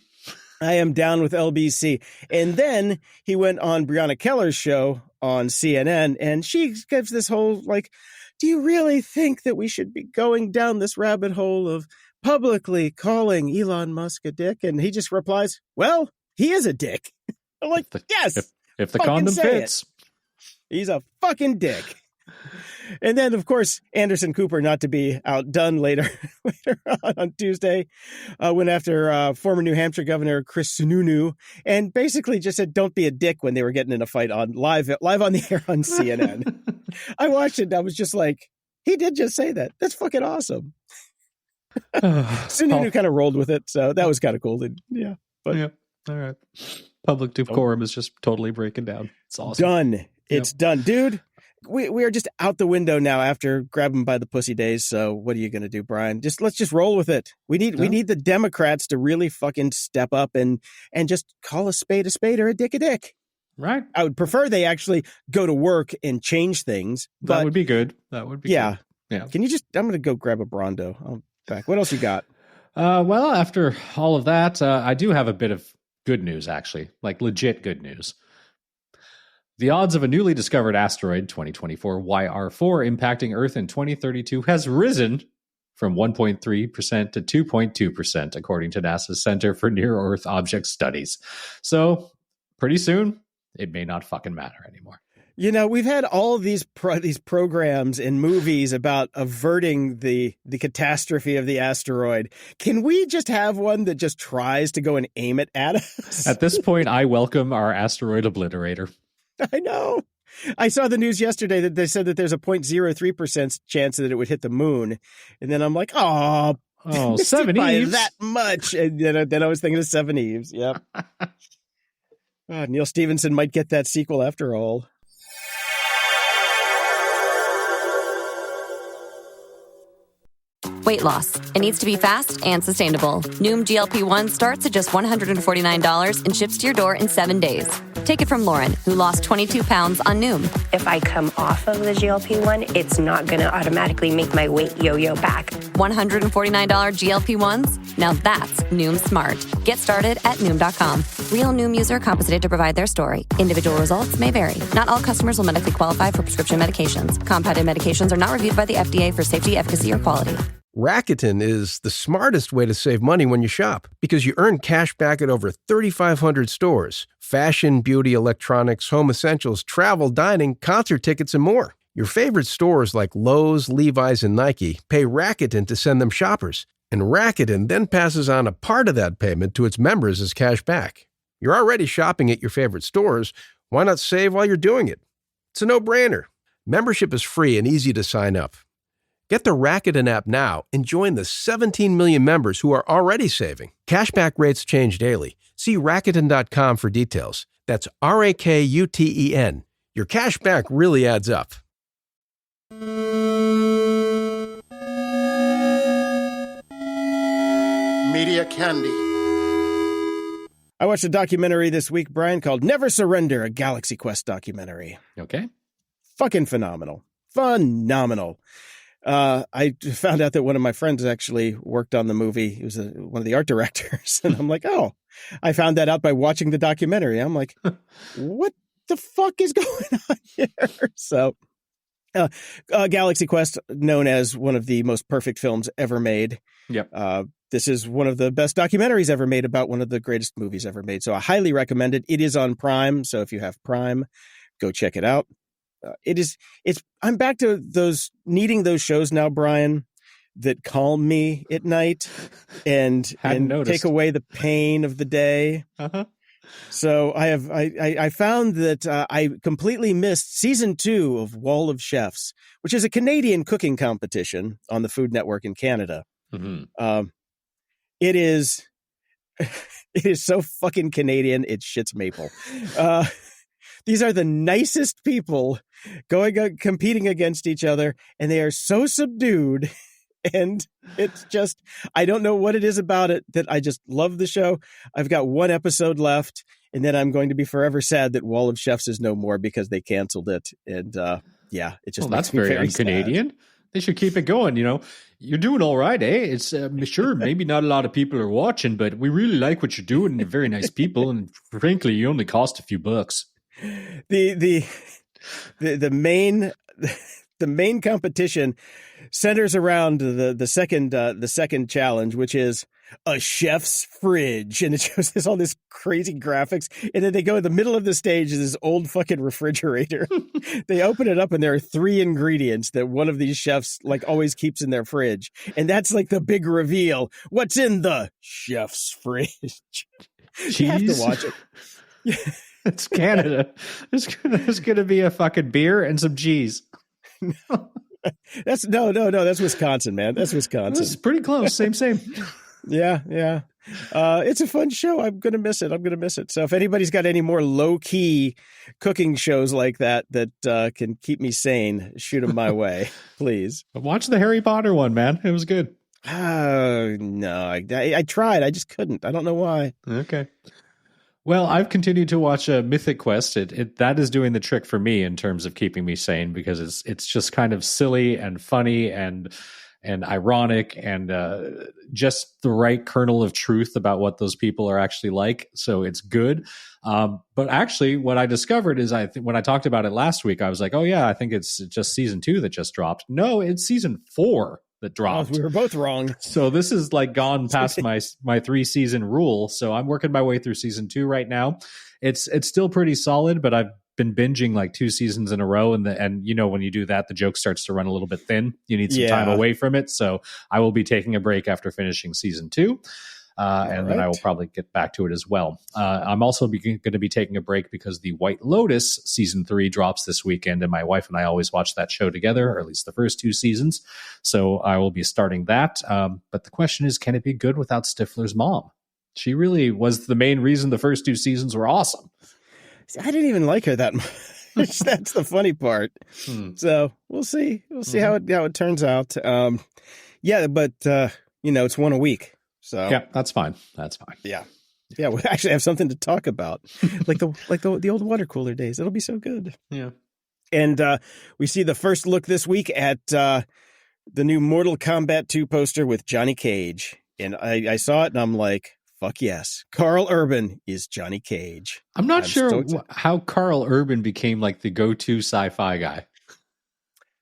I am down with LBC. And then he went on Breonna Keller's show on CNN, and she gives this whole, like, do you really think that we should be going down this rabbit hole of publicly calling Elon Musk a dick? And he just replies, well, he is a dick. I'm like, yes. If the condom fits. He's a fucking dick. And then, of course, Anderson Cooper, not to be outdone later on Tuesday, went after former New Hampshire Governor Chris Sununu and basically just said, don't be a dick when they were getting in a fight on live on the air on CNN. I watched it and I was just like, he did just say that. That's fucking awesome. Sununu kind of rolled with it, so that was kind of cool. Yeah. All right. Public decorum is just totally breaking down. It's awesome. Done. It's done. Dude, we are just out the window now after grabbing by the pussy days. So what are you going to do, Brian? Let's just roll with it. We need the Democrats to really fucking step up and just call a spade or a dick. Right. I would prefer they actually go to work and change things. That would be good. Good. Yeah. Can you I'm going to go grab a Brondo. I'm back. What else you got? Well, after all of that, I do have a bit of good news, actually, like legit good news. The odds of a newly discovered asteroid, 2024 YR4, impacting Earth in 2032 has risen from 1.3% to 2.2%, according to NASA's Center for Near-Earth Object Studies. So, pretty soon, it may not fucking matter anymore. You know, we've had all of these programs and movies about averting the catastrophe of the asteroid. Can we just have one that just tries to go and aim it at us? At this point, I welcome our asteroid obliterator. I know. I saw the news yesterday that they said that there's a 0.03% chance that it would hit the moon. And then I'm like, oh, Seven Eves. That much. And then I was thinking of Seven Eves. Yep. Neil Stephenson might get that sequel after all. Weight loss. It needs to be fast and sustainable. Noom GLP-1 starts at just $149 and ships to your door in 7 days. Take it from Lauren, who lost 22 pounds on Noom. If I come off of the GLP-1, it's not going to automatically make my weight yo-yo back. $149 GLP-1s? Now that's Noom smart. Get started at Noom.com. Real Noom user compensated to provide their story. Individual results may vary. Not all customers will medically qualify for prescription medications. Compounded medications are not reviewed by the FDA for safety, efficacy, or quality. Rakuten is the smartest way to save money when you shop because you earn cash back at over 3,500 stores. Fashion, beauty, electronics, home essentials, travel, dining, concert tickets, and more. Your favorite stores like Lowe's, Levi's, and Nike pay Rakuten to send them shoppers. And Rakuten then passes on a part of that payment to its members as cash back. You're already shopping at your favorite stores. Why not save while you're doing it? It's a no-brainer. Membership is free and easy to sign up. Get the Rakuten app now and join the 17 million members who are already saving. Cashback rates change daily. See Rakuten.com for details. That's Rakuten. Your cashback really adds up. Media Candy. I watched a documentary this week, Brian, called Never Surrender, a Galaxy Quest documentary. Okay. Fucking phenomenal. Phenomenal. I found out that one of my friends actually worked on the movie. He was one of the art directors. And I'm like, oh, I found that out by watching the documentary. I'm like, what the fuck is going on here? So Galaxy Quest, known as one of the most perfect films ever made. Yep. This is one of the best documentaries ever made about one of the greatest movies ever made. So I highly recommend it. It is on Prime. So if you have Prime, go check it out. I'm back to needing those shows now, Brian, that calm me at night and take away the pain of the day. Uh-huh. So I found that I completely missed season 2 of Wall of Chefs, which is a Canadian cooking competition on the Food Network in Canada. Mm-hmm. It is so fucking Canadian. It shits maple. These are the nicest people competing against each other, and they are so subdued And it's just, I don't know what it is about it that I just love the show. I've got one episode left, and then I'm going to be forever sad that Wall of Chefs is no more because they canceled it. And it just that's very un-Canadian. They should keep it going. You're doing all right, eh? It's sure, maybe not a lot of people are watching, but we really like what you're doing. And you're very nice people. And frankly, you only cost a few bucks. The main competition centers around the second challenge, which is a chef's fridge, and it shows all this crazy graphics, and then they go in the middle of the stage is this old fucking refrigerator. They open it up, and there are 3 ingredients that one of these chefs always keeps in their fridge, and that's the big reveal. What's in the chef's fridge? Cheese? You have to watch it. It's Canada. There's gonna be a fucking beer and some cheese. That's that's Wisconsin, man. That's Wisconsin. It's pretty close. Same. Yeah. It's a fun show. I'm going to miss it. So if anybody's got any more low-key cooking shows like that can keep me sane, shoot them my way, please. Watch the Harry Potter one, man. It was good. No, I tried. I just couldn't. I don't know why. Okay. Well, I've continued to watch Mythic Quest. That is doing the trick for me in terms of keeping me sane, because it's just kind of silly and funny and ironic and just the right kernel of truth about what those people are actually like. So it's good. But actually, what I discovered is when I talked about it last week, I was like, oh yeah, I think it's just season 2 that just dropped. No, it's season 4 that dropped. Oh, we were both wrong. So this is gone past my 3-season rule. So I'm working my way through season 2 right now. It's still pretty solid, but I've been binging 2 seasons in a row, and when you do that, the joke starts to run a little bit thin. You need some time away from it. So I will be taking a break after finishing season 2. Then I will probably get back to it as well. I'm also going to be taking a break because the White Lotus season 3 drops this weekend, and my wife and I always watch that show together, or at least the first 2 seasons. So I will be starting that. But the question is, can it be good without Stifler's mom? She really was the main reason the first 2 seasons were awesome. I didn't even like her that much. That's the funny part. So we'll see. We'll see how it turns out. But it's one a week. So yeah, that's fine. Yeah, we actually have something to talk about, like the old water cooler days. It'll be so good. Yeah, and we see the first look this week at the new Mortal Kombat 2 poster with Johnny Cage, and I saw it and I'm like, fuck yes, Karl Urban is Johnny Cage. I'm not sure how Karl Urban became the go-to sci-fi guy,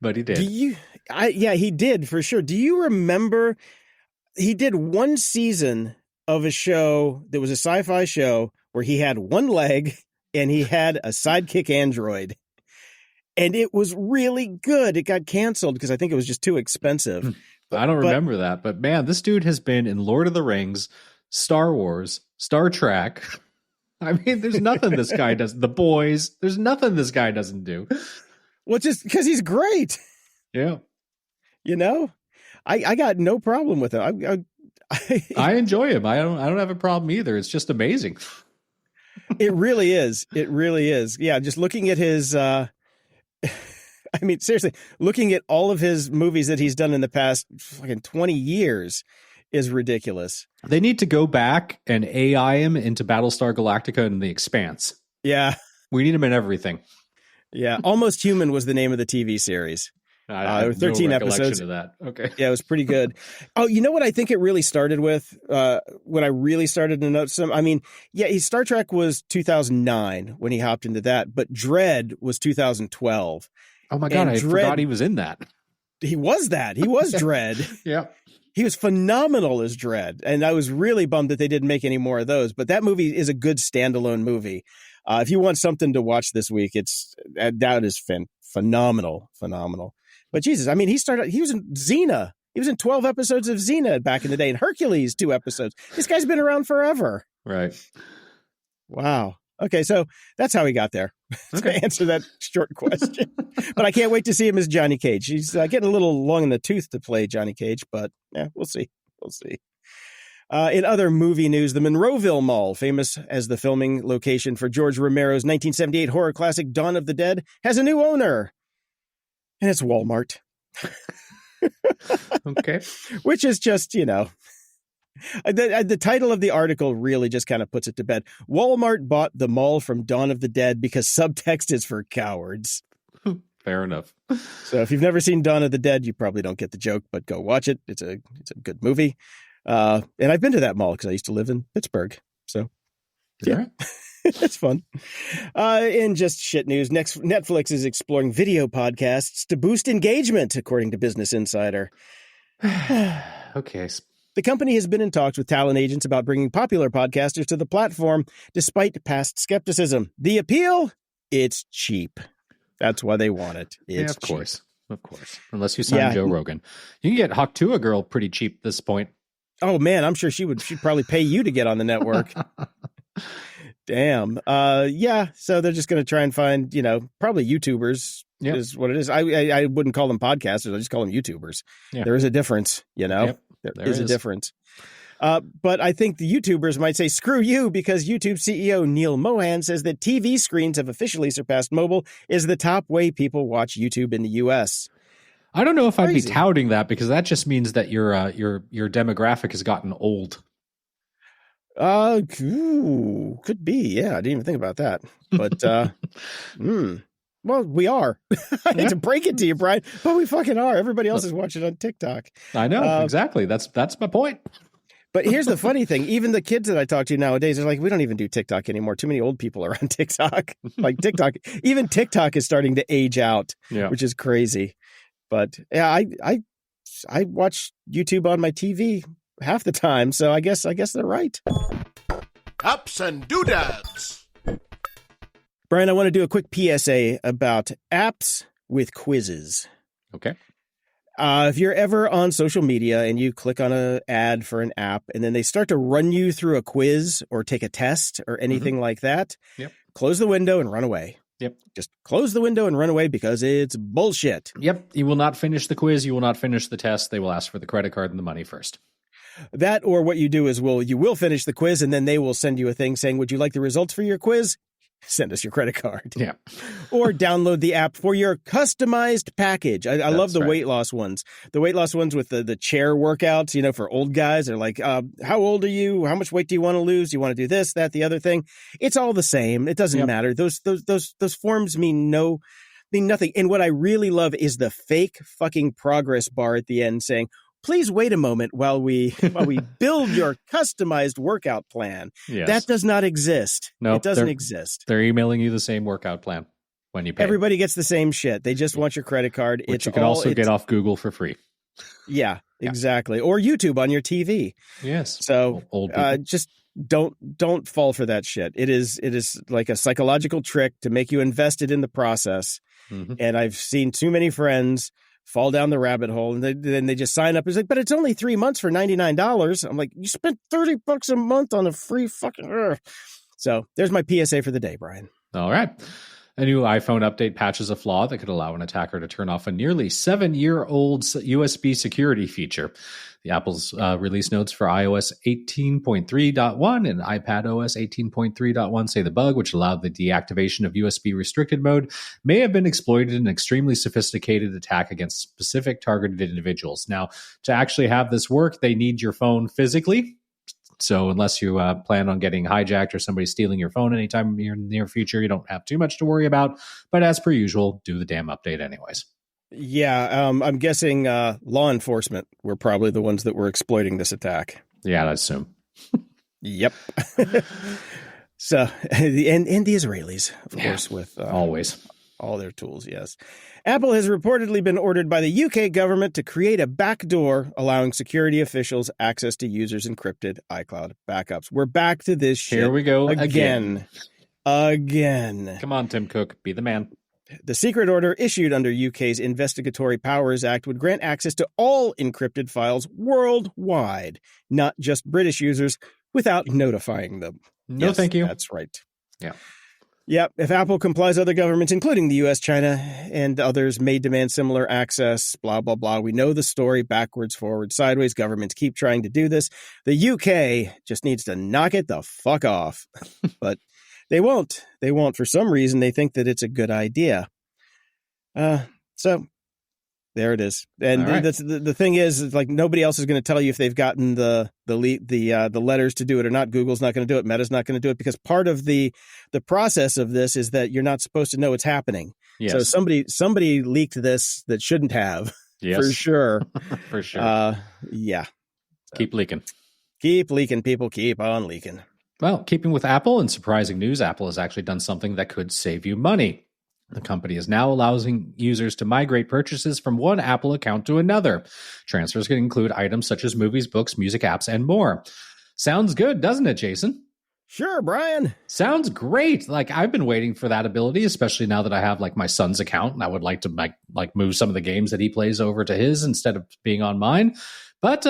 but he did. He did for sure. Do you remember? He did one season of a show that was a sci-fi show where he had one leg and he had a sidekick android. And it was really good. It got canceled because I think it was just too expensive. I don't remember that. But man, this dude has been in Lord of the Rings, Star Wars, Star Trek. I mean, there's nothing this guy does. The Boys. There's nothing this guy doesn't do. Well, just because he's great. Yeah. I got no problem with it. I enjoy him. I don't have a problem either. It's just amazing. It really is. It really is. Yeah, just looking at his seriously, looking at all of his movies that he's done in the past fucking 20 years is ridiculous. They need to go back and AI him into Battlestar Galactica and The Expanse. Yeah. We need him in everything. Yeah. Almost Human was the name of the TV series. I have 13 no episodes of that. Okay. Yeah, it was pretty good. Oh, you know what I think it really started with? When I really started to notice him? Star Trek was 2009 when he hopped into that, but Dredd was 2012. Oh my God, I forgot he was in that. He was that. He was Dredd. Yeah. He was phenomenal as Dredd, and I was really bummed that they didn't make any more of those, but that movie is a good standalone movie. If you want something to watch this week, that is phenomenal. But Jesus, he was in Xena. He was in 12 episodes of Xena back in the day, and Hercules 2 episodes. This guy's been around forever. Right. Wow. Okay, so that's how he got there. To answer that short question. But I can't wait to see him as Johnny Cage. He's getting a little long in the tooth to play Johnny Cage, but yeah, we'll see. In other movie news, the Monroeville Mall, famous as the filming location for George Romero's 1978 horror classic Dawn of the Dead, has a new owner. And it's Walmart. Okay. Which is just, the title of the article really just kind of puts it to bed. Walmart bought the mall from Dawn of the Dead because subtext is for cowards. Fair enough. So if you've never seen Dawn of the Dead, you probably don't get the joke, but go watch it. It's a good movie. And I've been to that mall because I used to live in Pittsburgh. So yeah, Right. it's fun. In just shit news, Netflix is exploring video podcasts to boost engagement, according to Business Insider. Okay. The company has been in talks with talent agents about bringing popular podcasters to the platform, despite past skepticism. The appeal? It's cheap. That's why they want it. It's of course. Of course. Unless you sign Joe Rogan. You can get Hawk2 Girl pretty cheap at this point. Oh, man, I'm sure she'd probably pay you to get on the network. Damn. Yeah, so they're just going to try and find, probably YouTubers is what it is. I wouldn't call them podcasters. I just call them YouTubers. Yeah. There is a difference, There is a difference. But I think the YouTubers might say, screw you, because YouTube CEO Neil Mohan says that TV screens have officially surpassed mobile is the top way people watch YouTube in the U.S. I don't know if I'd be touting that, because that just means that your demographic has gotten old. Could be. Yeah, I didn't even think about that. But, well, we are. I hate to break it to you, Brian, but we fucking are. Everybody else is watching on TikTok. I know, exactly. That's my point. But here's the funny thing. Even the kids that I talk to nowadays are like, we don't even do TikTok anymore. Too many old people are on TikTok. Like TikTok, even TikTok is starting to age out, which is crazy. But yeah, I watch YouTube on my TV half the time, so I guess they're right. Ups and doodads. Brian, I want to do a quick PSA about apps with quizzes. Okay. If you're ever on social media and you click on an ad for an app and then they start to run you through a quiz or take a test or anything like that, close the window and run away. Yep. Just close the window and run away because it's bullshit. Yep. You will not finish the quiz. You will not finish the test. They will ask for the credit card and the money first. That, or what you do is, you will finish the quiz and then they will send you a thing saying, would you like the results for your quiz? Send us your credit card. Yeah. Or download the app for your customized package. I love the weight loss ones. The weight loss ones with the chair workouts, for old guys. They're like, how old are you? How much weight do you want to lose? Do you want to do this, that, the other thing? It's all the same. It doesn't matter. Those forms mean nothing. And what I really love is the fake fucking progress bar at the end saying, please wait a moment while we build your customized workout plan. Yes. That does not exist. No, it doesn't exist. They're emailing you the same workout plan when you pay. Everybody gets the same shit. They just want your credit card. Which you can also get off Google for free. Yeah, exactly. Or YouTube on your TV. Yes. So just don't fall for that shit. It is like a psychological trick to make you invested in the process. Mm-hmm. And I've seen too many friends fall down the rabbit hole, and then they just sign up. It's like, but it's only 3 months for $99. I'm like, you spent $30 a month on a free fucking. So there's my PSA for the day, Brian. All right. A new iPhone update patches a flaw that could allow an attacker to turn off a nearly 7-year-old USB security feature. The Apple's release notes for iOS 18.3.1 and iPadOS 18.3.1 say the bug, which allowed the deactivation of USB restricted mode, may have been exploited in an extremely sophisticated attack against specific targeted individuals. Now, to actually have this work, they need your phone physically. So unless you plan on getting hijacked or somebody stealing your phone anytime in the near future, you don't have too much to worry about. But as per usual, do the damn update anyways. Yeah, I'm guessing law enforcement were probably the ones that were exploiting this attack. Yeah, I assume. Yep. So, and the Israelis, of course, with always all their tools, yes. Apple has reportedly been ordered by the UK government to create a backdoor allowing security officials access to users' encrypted iCloud backups. We're back to this shit. Here we go again. Come on, Tim Cook, be the man. The secret order issued under UK's Investigatory Powers Act would grant access to all encrypted files worldwide, not just British users, without notifying them. No, thank you. That's right. Yeah. Yep. If Apple complies, other governments, including the U.S., China, and others, may demand similar access, blah, blah, blah. We know the story backwards, forward, sideways. Governments keep trying to do this. The UK just needs to knock it the fuck off. But they won't. They won't. For some reason, they think that it's a good idea. So There it is. And Right. that's the thing is like nobody else is going to tell you if they've gotten the letters to do it or not. Google's not going to do it. Meta's not going to do it because part of the process of this is that you're not supposed to know it's happening. Yes. So somebody leaked this that shouldn't have. Yes. For sure. For sure. Yeah. Keep leaking. Keep leaking, people. Keep on leaking. Well, keeping with Apple and surprising news, Apple has actually done something that could save you money. The company is now allowing users to migrate purchases from one Apple account to another. Transfers can include items such as movies, books, music apps, and more. Sounds good, doesn't it, Jason? Sure, Brian. Sounds great. Like I've been waiting for that ability, especially now that I have like my son's account and I would like to like move some of the games that he plays over to his instead of being on mine. But,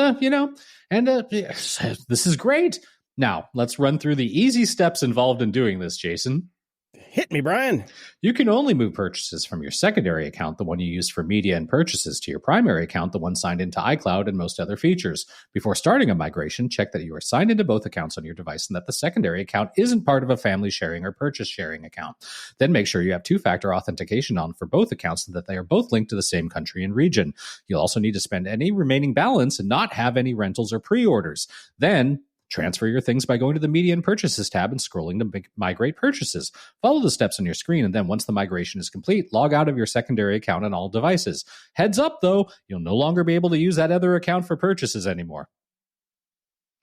this is great. Now, let's run through the easy steps involved in doing this, Jason. Hit me, Brian. You can only move purchases from your secondary account, the one you use for media and purchases, to your primary account, the one signed into iCloud and most other features. Before starting a migration, check that you are signed into both accounts on your device and that the secondary account isn't part of a family sharing or purchase sharing account. Then make sure you have two-factor authentication on for both accounts so that they are both linked to the same country and region. You'll also need to spend any remaining balance and not have any rentals or pre-orders. Then transfer your things by going to the Media and Purchases tab and scrolling to migrate purchases. Follow the steps on your screen, and then once the migration is complete, log out of your secondary account on all devices. Heads up, though, you'll no longer be able to use that other account for purchases anymore.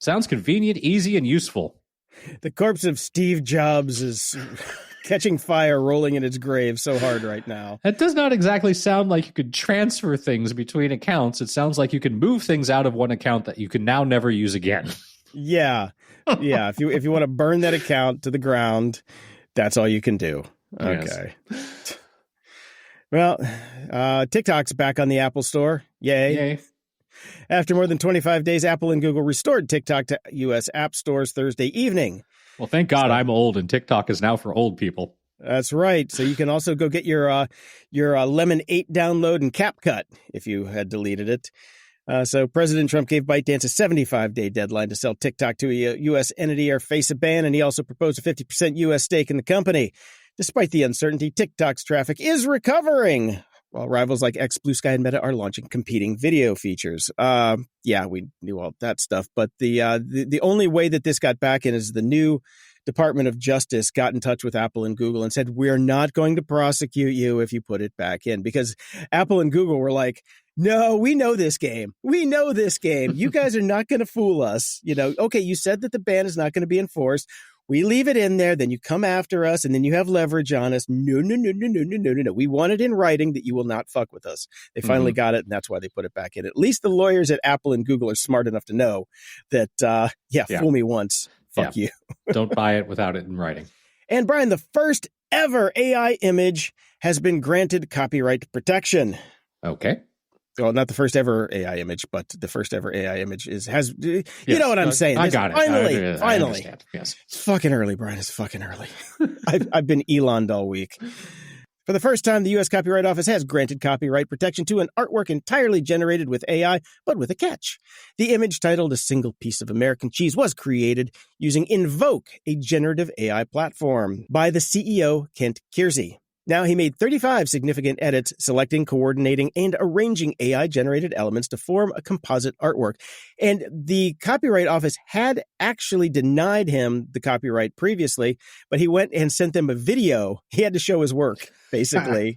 Sounds convenient, easy, and useful. The corpse of Steve Jobs is catching fire, rolling in its grave so hard right now. That does not exactly sound like you could transfer things between accounts. It sounds like you can move things out of one account that you can now never use again. Yeah. If you want to burn that account to the ground, that's all you can do. Okay. Yes. Well, TikTok's back on the Apple Store. Yay. After more than 25 days, Apple and Google restored TikTok to U.S. app stores Thursday evening. Well, thank God I'm old and TikTok is now for old people. That's right. So you can also go get your Lemon 8 download and CapCut if you had deleted it. So President Trump gave ByteDance a 75-day deadline to sell TikTok to a U.S. entity or face a ban, and he also proposed a 50% U.S. stake in the company. Despite the uncertainty, TikTok's traffic is recovering, while rivals like X, Blue Sky, and Meta are launching competing video features. We knew all that stuff, but the only way that this got back in is the new Department of Justice got in touch with Apple and Google and said, we're not going to prosecute you if you put it back in, because Apple and Google were like, no, we know this game. We know this game. You guys are not going to fool us. Okay, you said that the ban is not going to be enforced. We leave it in there, then you come after us, and then you have leverage on us. No. We want it in writing that you will not fuck with us. They finally got it, and that's why they put it back in. At least the lawyers at Apple and Google are smart enough to know that, fool me once, fuck you. Don't buy it without it in writing. And Brian, the first ever AI image has been granted copyright protection. Okay. Well, not the first ever AI image, but the first ever AI image you know what I'm saying. I got it. Finally. Yes. It's fucking early, Brian. It's fucking early. I've been Elon'd all week. For the first time, the U.S. Copyright Office has granted copyright protection to an artwork entirely generated with AI, but with a catch. The image, titled A Single Piece of American Cheese, was created using Invoke, a generative AI platform, by the CEO, Kent Kiersey. Now, he made 35 significant edits, selecting, coordinating, and arranging AI-generated elements to form a composite artwork. And the Copyright Office had actually denied him the copyright previously, but he went and sent them a video. He had to show his work, basically.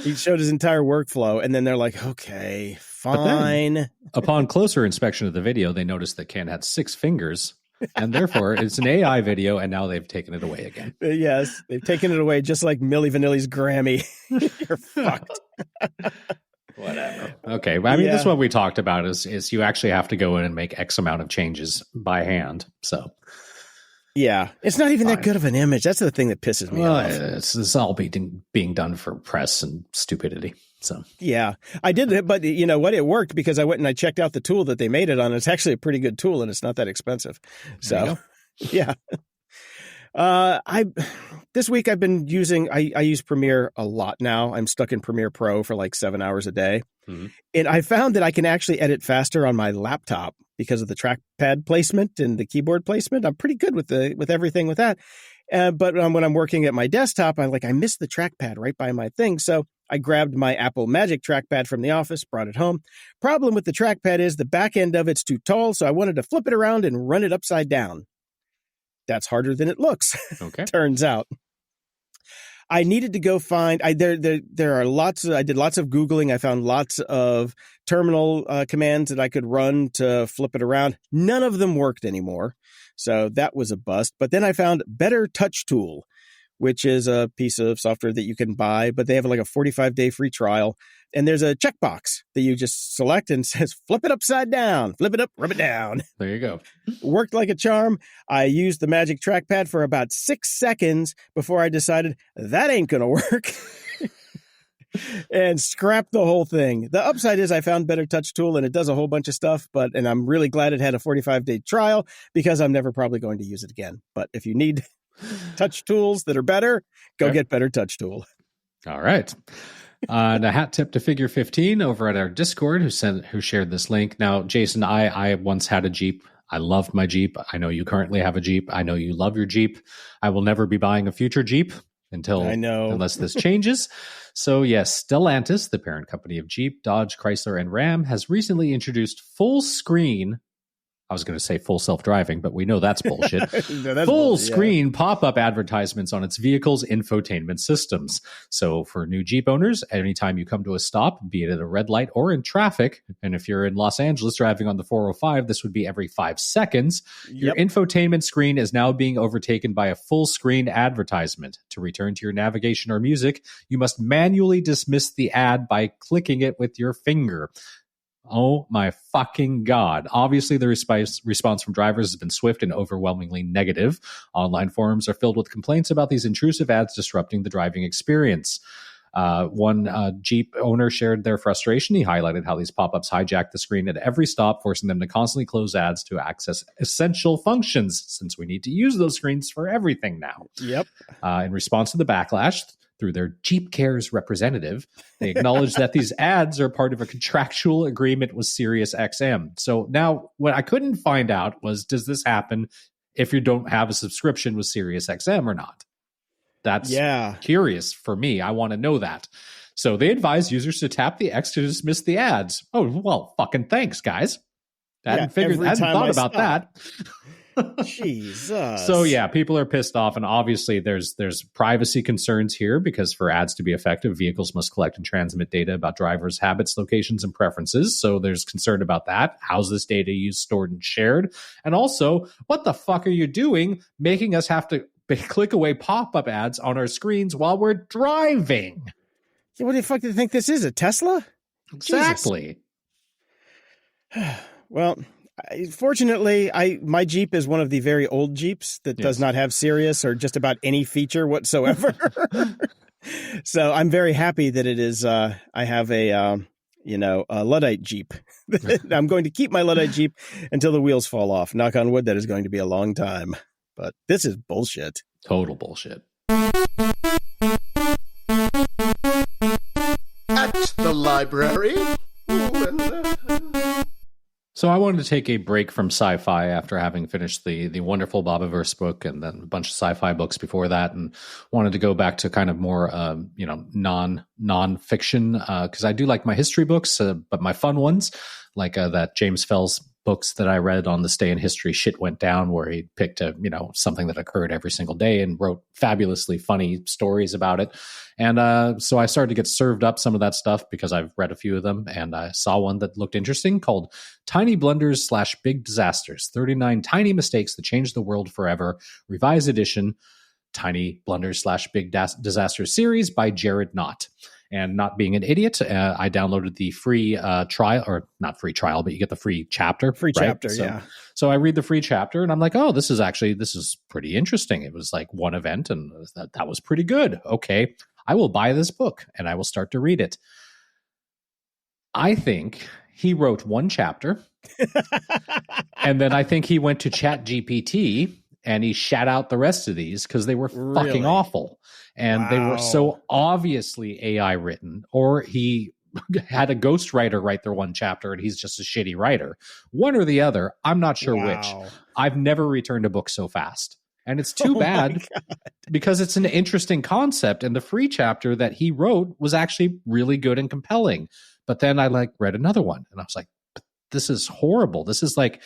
He showed his entire workflow, and then they're like, okay, fine. Then, upon closer inspection of the video, they noticed that Ken had 6 fingers. And therefore, it's an AI video, and now they've taken it away again. Yes, they've taken it away, just like Milli Vanilli's Grammy. You're fucked. Whatever. Okay, I mean, this is what we talked about is you actually have to go in and make X amount of changes by hand. So, yeah, it's not even that good of an image. That's the thing that pisses me off. It's all being done for press and stupidity. So yeah, I did it, but you know what? It worked because I went and I checked out the tool that they made it on. It's actually a pretty good tool, and it's not that expensive. So, yeah. This week I've been using. I use Premiere a lot now. I'm stuck in Premiere Pro for like 7 hours a day, and I found that I can actually edit faster on my laptop because of the trackpad placement and the keyboard placement. I'm pretty good with everything with that. But when I'm working at my desktop, I miss the trackpad right by my thing. So I grabbed my Apple Magic trackpad from the office, brought it home. Problem with the trackpad is the back end of it's too tall, so I wanted to flip it around and run it upside down. That's harder than it looks, Okay. turns out. I needed to go find, there are lots of, I did lots of Googling. I found lots of terminal commands that I could run to flip it around. None of them worked anymore. So that was a bust. But then I found Better Touch Tool, which is a piece of software that you can buy, but they have like a 45-day free trial. And there's a checkbox that you just select and says, flip it upside down, flip it up, rub it down. There you go. Worked like a charm. I used the magic trackpad for about 6 seconds before I decided that ain't going to work and scrapped the whole thing. The upside is I found Better Touch Tool and it does a whole bunch of stuff, and I'm really glad it had a 45-day trial because I'm never probably going to use it again. But if you need touch tools that are better, go get Better Touch Tool. All right. And a hat tip to Figure 15 over at our Discord who shared this link. Now, Jason, I once had a Jeep. I loved my Jeep. I know you currently have a Jeep. I know you love your Jeep. I will never be buying a future Jeep unless this changes. So yes, Stellantis, the parent company of Jeep, Dodge, Chrysler, and Ram, has recently introduced full screen. I was going to say full self-driving, but we know that's bullshit. Full screen pop-up advertisements on its vehicle's infotainment systems. So for new Jeep owners, anytime you come to a stop, be it at a red light or in traffic, and if you're in Los Angeles driving on the 405, this would be every 5 seconds. Your infotainment screen is now being overtaken by a full screen advertisement. To return to your navigation or music, you must manually dismiss the ad by clicking it with your finger. Oh my fucking God. Obviously, the response from drivers has been swift and overwhelmingly negative. Online forums are filled with complaints about these intrusive ads disrupting the driving experience. One Jeep owner shared their frustration. He highlighted how these pop-ups hijack the screen at every stop, forcing them to constantly close ads to access essential functions, since we need to use those screens for everything now. Yep. In response to the backlash, through their Jeep Cares representative, they acknowledged that these ads are part of a contractual agreement with SiriusXM. So now what I couldn't find out was, does this happen if you don't have a subscription with SiriusXM or not? That's curious for me. I want to know that. So they advise users to tap the X to dismiss the ads. Oh, well, fucking thanks, guys. I hadn't thought about that. Jesus. So yeah, people are pissed off, and obviously there's privacy concerns here, because for ads to be effective, vehicles must collect and transmit data about drivers' habits, locations, and preferences. So there's concern about that. How's this data used, stored, and shared? And also, what the fuck are you doing making us have to click away pop-up ads on our screens while we're driving? Yeah, what the fuck do you think this is, a Tesla? Exactly. Well, fortunately, my Jeep is one of the very old Jeeps that does not have Sirius or just about any feature whatsoever. So I'm very happy that it is. I have a Luddite Jeep. I'm going to keep my Luddite Jeep until the wheels fall off. Knock on wood, that is going to be a long time. But this is bullshit. Total bullshit. At the library. So I wanted to take a break from sci-fi after having finished the wonderful Bobiverse book and then a bunch of sci-fi books before that, and wanted to go back to kind of more non-fiction, because I do like my history books, but my fun ones, like that James Fell's books that I read on this day in history, Shit Went Down, where he picked something that occurred every single day and wrote fabulously funny stories about it. And so I started to get served up some of that stuff because I've read a few of them, and I saw one that looked interesting called Tiny Blunders / Big Disasters, 39 Tiny Mistakes That Changed the World Forever, Revised Edition, Tiny Blunders / Big Disasters series by Jared Knott. And not being an idiot, I downloaded the free trial, or not free trial, but you get the free chapter. So I read the free chapter, and I'm like, oh, this is pretty interesting. It was like one event, and that was pretty good. Okay, I will buy this book, and I will start to read it. I think he wrote one chapter, and then I think he went to ChatGPT, and he shat out the rest of these because they were fucking awful. And they were so obviously AI written, or he had a ghostwriter write their one chapter and he's just a shitty writer. One or the other. I'm not sure which. I've never returned a book so fast. And it's too bad because it's an interesting concept. And the free chapter that he wrote was actually really good and compelling. But then I read another one and I was like, this is horrible. This is like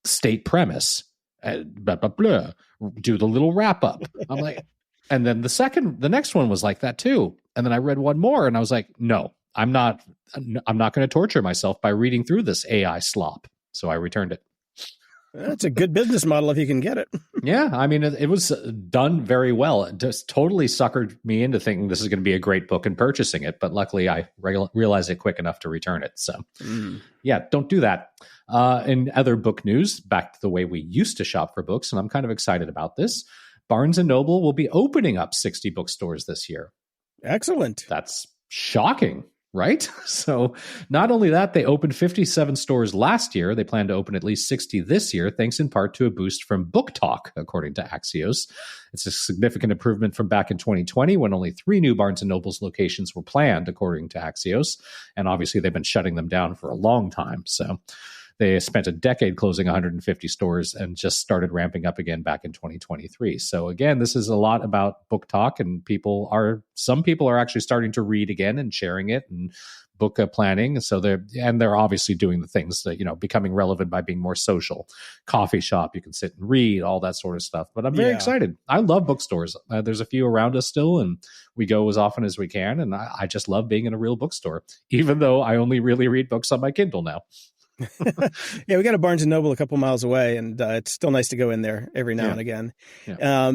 state premise. Blah, blah, blah. Do the little wrap up. I'm like, and then the next one was like that too. And then I read one more and I was like, no, I'm not going to torture myself by reading through this AI slop. So I returned it. That's a good business model if you can get it. Yeah, I mean, it was done very well. It just totally suckered me into thinking this is going to be a great book and purchasing it. But luckily, I realized it quick enough to return it. So, yeah, don't do that. In other book news, back to the way we used to shop for books, and I'm kind of excited about this. Barnes & Noble will be opening up 60 bookstores this year. Excellent. That's shocking. Right? So not only that, they opened 57 stores last year. They plan to open at least 60 this year, thanks in part to a boost from Book Talk, according to Axios. It's a significant improvement from back in 2020 when only 3 new Barnes & Noble's locations were planned, according to Axios. And obviously they've been shutting them down for a long time. So they spent a decade closing 150 stores and just started ramping up again back in 2023. So again, this is a lot about Book Talk, and some people are actually starting to read again and sharing it and book planning. So they're obviously doing the things that, becoming relevant by being more social. Coffee shop, you can sit and read, all that sort of stuff. But I'm very excited. I love bookstores. There's a few around us still, and we go as often as we can. And I just love being in a real bookstore, even though I only really read books on my Kindle now. Yeah, we got a Barnes & Noble a couple miles away, and it's still nice to go in there every now and again. Yeah.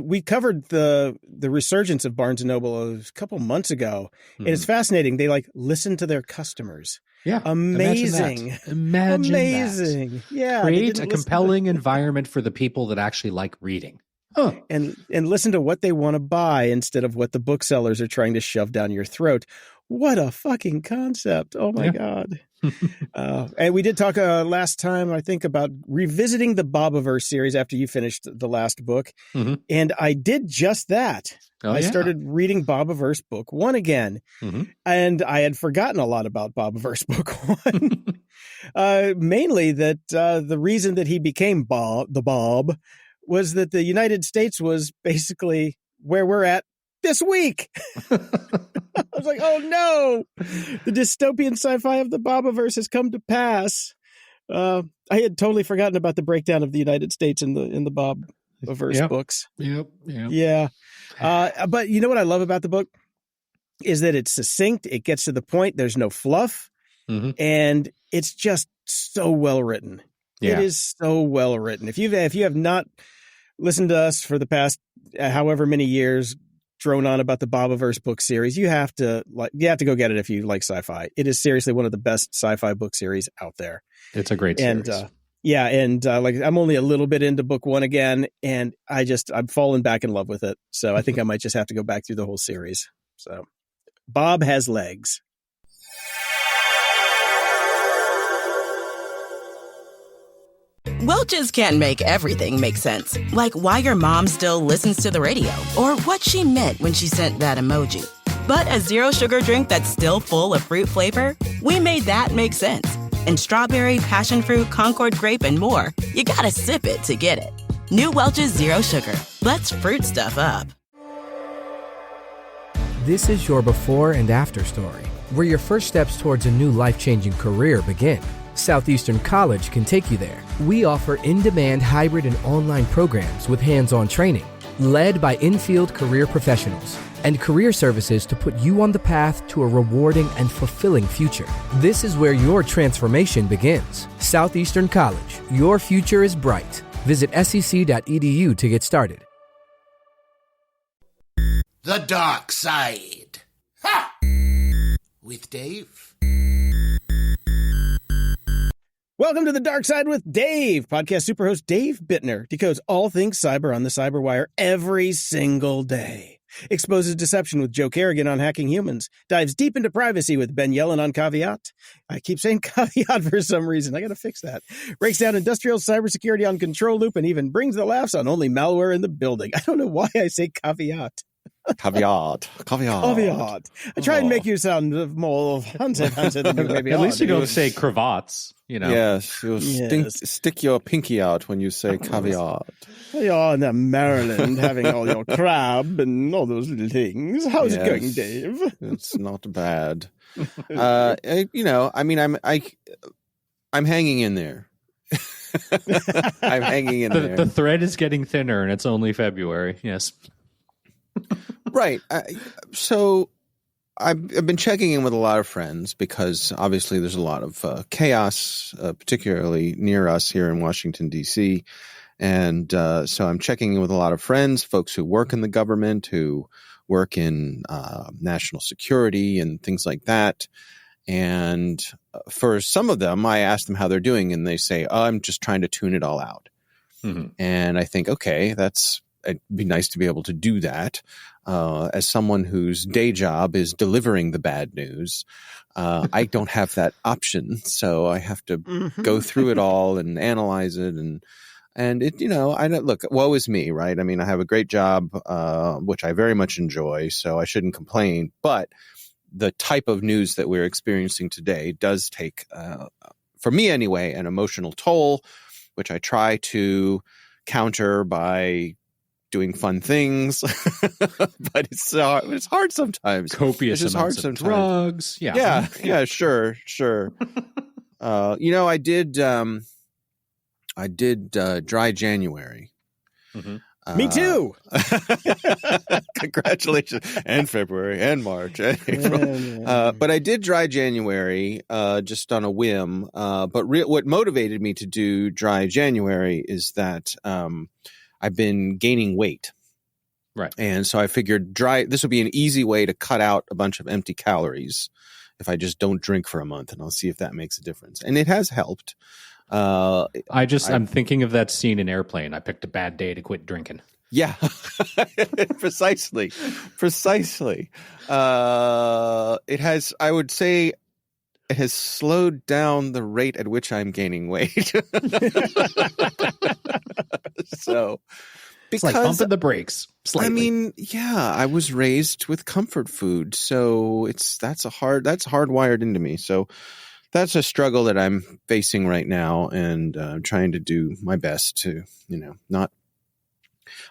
We covered the resurgence of Barnes & Noble a couple months ago, and it's fascinating. They listen to their customers. Yeah, amazing. Imagine amazing. That. Yeah, create a compelling environment for the people that actually like reading. And listen to what they want to buy instead of what the booksellers are trying to shove down your throat. What a fucking concept. Oh my God. And we did talk last time, I think, about revisiting the Bobiverse series after you finished the last book. Mm-hmm. And I did just that. I started reading Bobiverse Book 1 again. Mm-hmm. And I had forgotten a lot about Bobiverse Book 1. Mainly that the reason that he became the Bob was that the United States was basically where we're at this week. I was like, oh no, the dystopian sci-fi of the Bobiverse has come to pass. I had totally forgotten about the breakdown of the United States in the Bobiverse books. Yep. Yeah. But you know what I love about the book is that it's succinct. It gets to the point. There's no fluff. Mm-hmm. And it's just so well written. Yeah. It is so well written. If you have not listened to us for the past however many years, drone on about the Bobiverse book series, you have to go get it if you like sci-fi. It is seriously one of the best sci-fi book series out there. It's a great series. And I'm only a little bit into book 1 again, and I'm falling back in love with it. So I think I might just have to go back through the whole series. So Bob has legs. Welch's can't make everything make sense, like why your mom still listens to the radio, or what she meant when she sent that emoji. But a zero sugar drink that's still full of fruit flavor, we made that make sense. And strawberry, passion fruit, Concord grape, and more, you gotta sip it to get it. New Welch's Zero Sugar. Let's fruit stuff up. This is your before and after story, where your first steps towards a new life-changing career begin. Southeastern College can take you there. We offer in-demand hybrid and online programs with hands-on training, led by in-field career professionals, and career services to put you on the path to a rewarding and fulfilling future. This is where your transformation begins. Southeastern College, your future is bright. Visit sec.edu to get started. The Dark Side. Ha! With Dave. Welcome to The Dark Side with Dave. Podcast superhost Dave Bittner decodes all things cyber on the Cyberwire every single day. Exposes deception with Joe Kerrigan on hacking humans. Dives deep into privacy with Ben Yellen on Caveat. I keep saying Caveat for some reason. I got to fix that. Breaks down industrial cybersecurity on Control Loop and even brings the laughs on only malware in the building. I don't know why I say Caveat. Caveat. I try and make you sound more haunted than you maybe At are. least you don't say cravats, you know. Yes, you stick your pinky out when you say caveat. You are in Maryland having all your crab and all those little things. How's it going, Dave? It's not bad. I'm hanging in there. I'm hanging in there. The thread is getting thinner, and it's only February. Yes. Right. So I've been checking in with a lot of friends because obviously there's a lot of chaos, particularly near us here in Washington, D.C. And so I'm checking in with a lot of friends, folks who work in the government, who work in national security and things like that. And for some of them, I ask them how they're doing, and they say, I'm just trying to tune it all out. Mm-hmm. And I think, okay, it'd be nice to be able to do that. As someone whose day job is delivering the bad news, I don't have that option. So I have to go through it all and analyze it. And it, I don't look, woe is me, right? I mean, I have a great job, which I very much enjoy, so I shouldn't complain. But the type of news that we're experiencing today does take, for me anyway, an emotional toll, which I try to counter by doing fun things, but it's hard sometimes. Copious amounts of drugs. Yeah, sure. I did dry January. Mm-hmm. Me too. Congratulations. And February and March and April. But I did dry January just on a whim. But what motivated me to do dry January is that I've been gaining weight. Right. And so I figured this would be an easy way to cut out a bunch of empty calories if I just don't drink for a month, and I'll see if that makes a difference. And it has helped. I'm thinking of that scene in Airplane. I picked a bad day to quit drinking. Yeah, precisely. I would say it has slowed down the rate at which I'm gaining weight. So, it's like pumping the brakes slightly. I mean, I was raised with comfort food, so that's hardwired into me. So that's a struggle that I'm facing right now, and I'm trying to do my best to, not.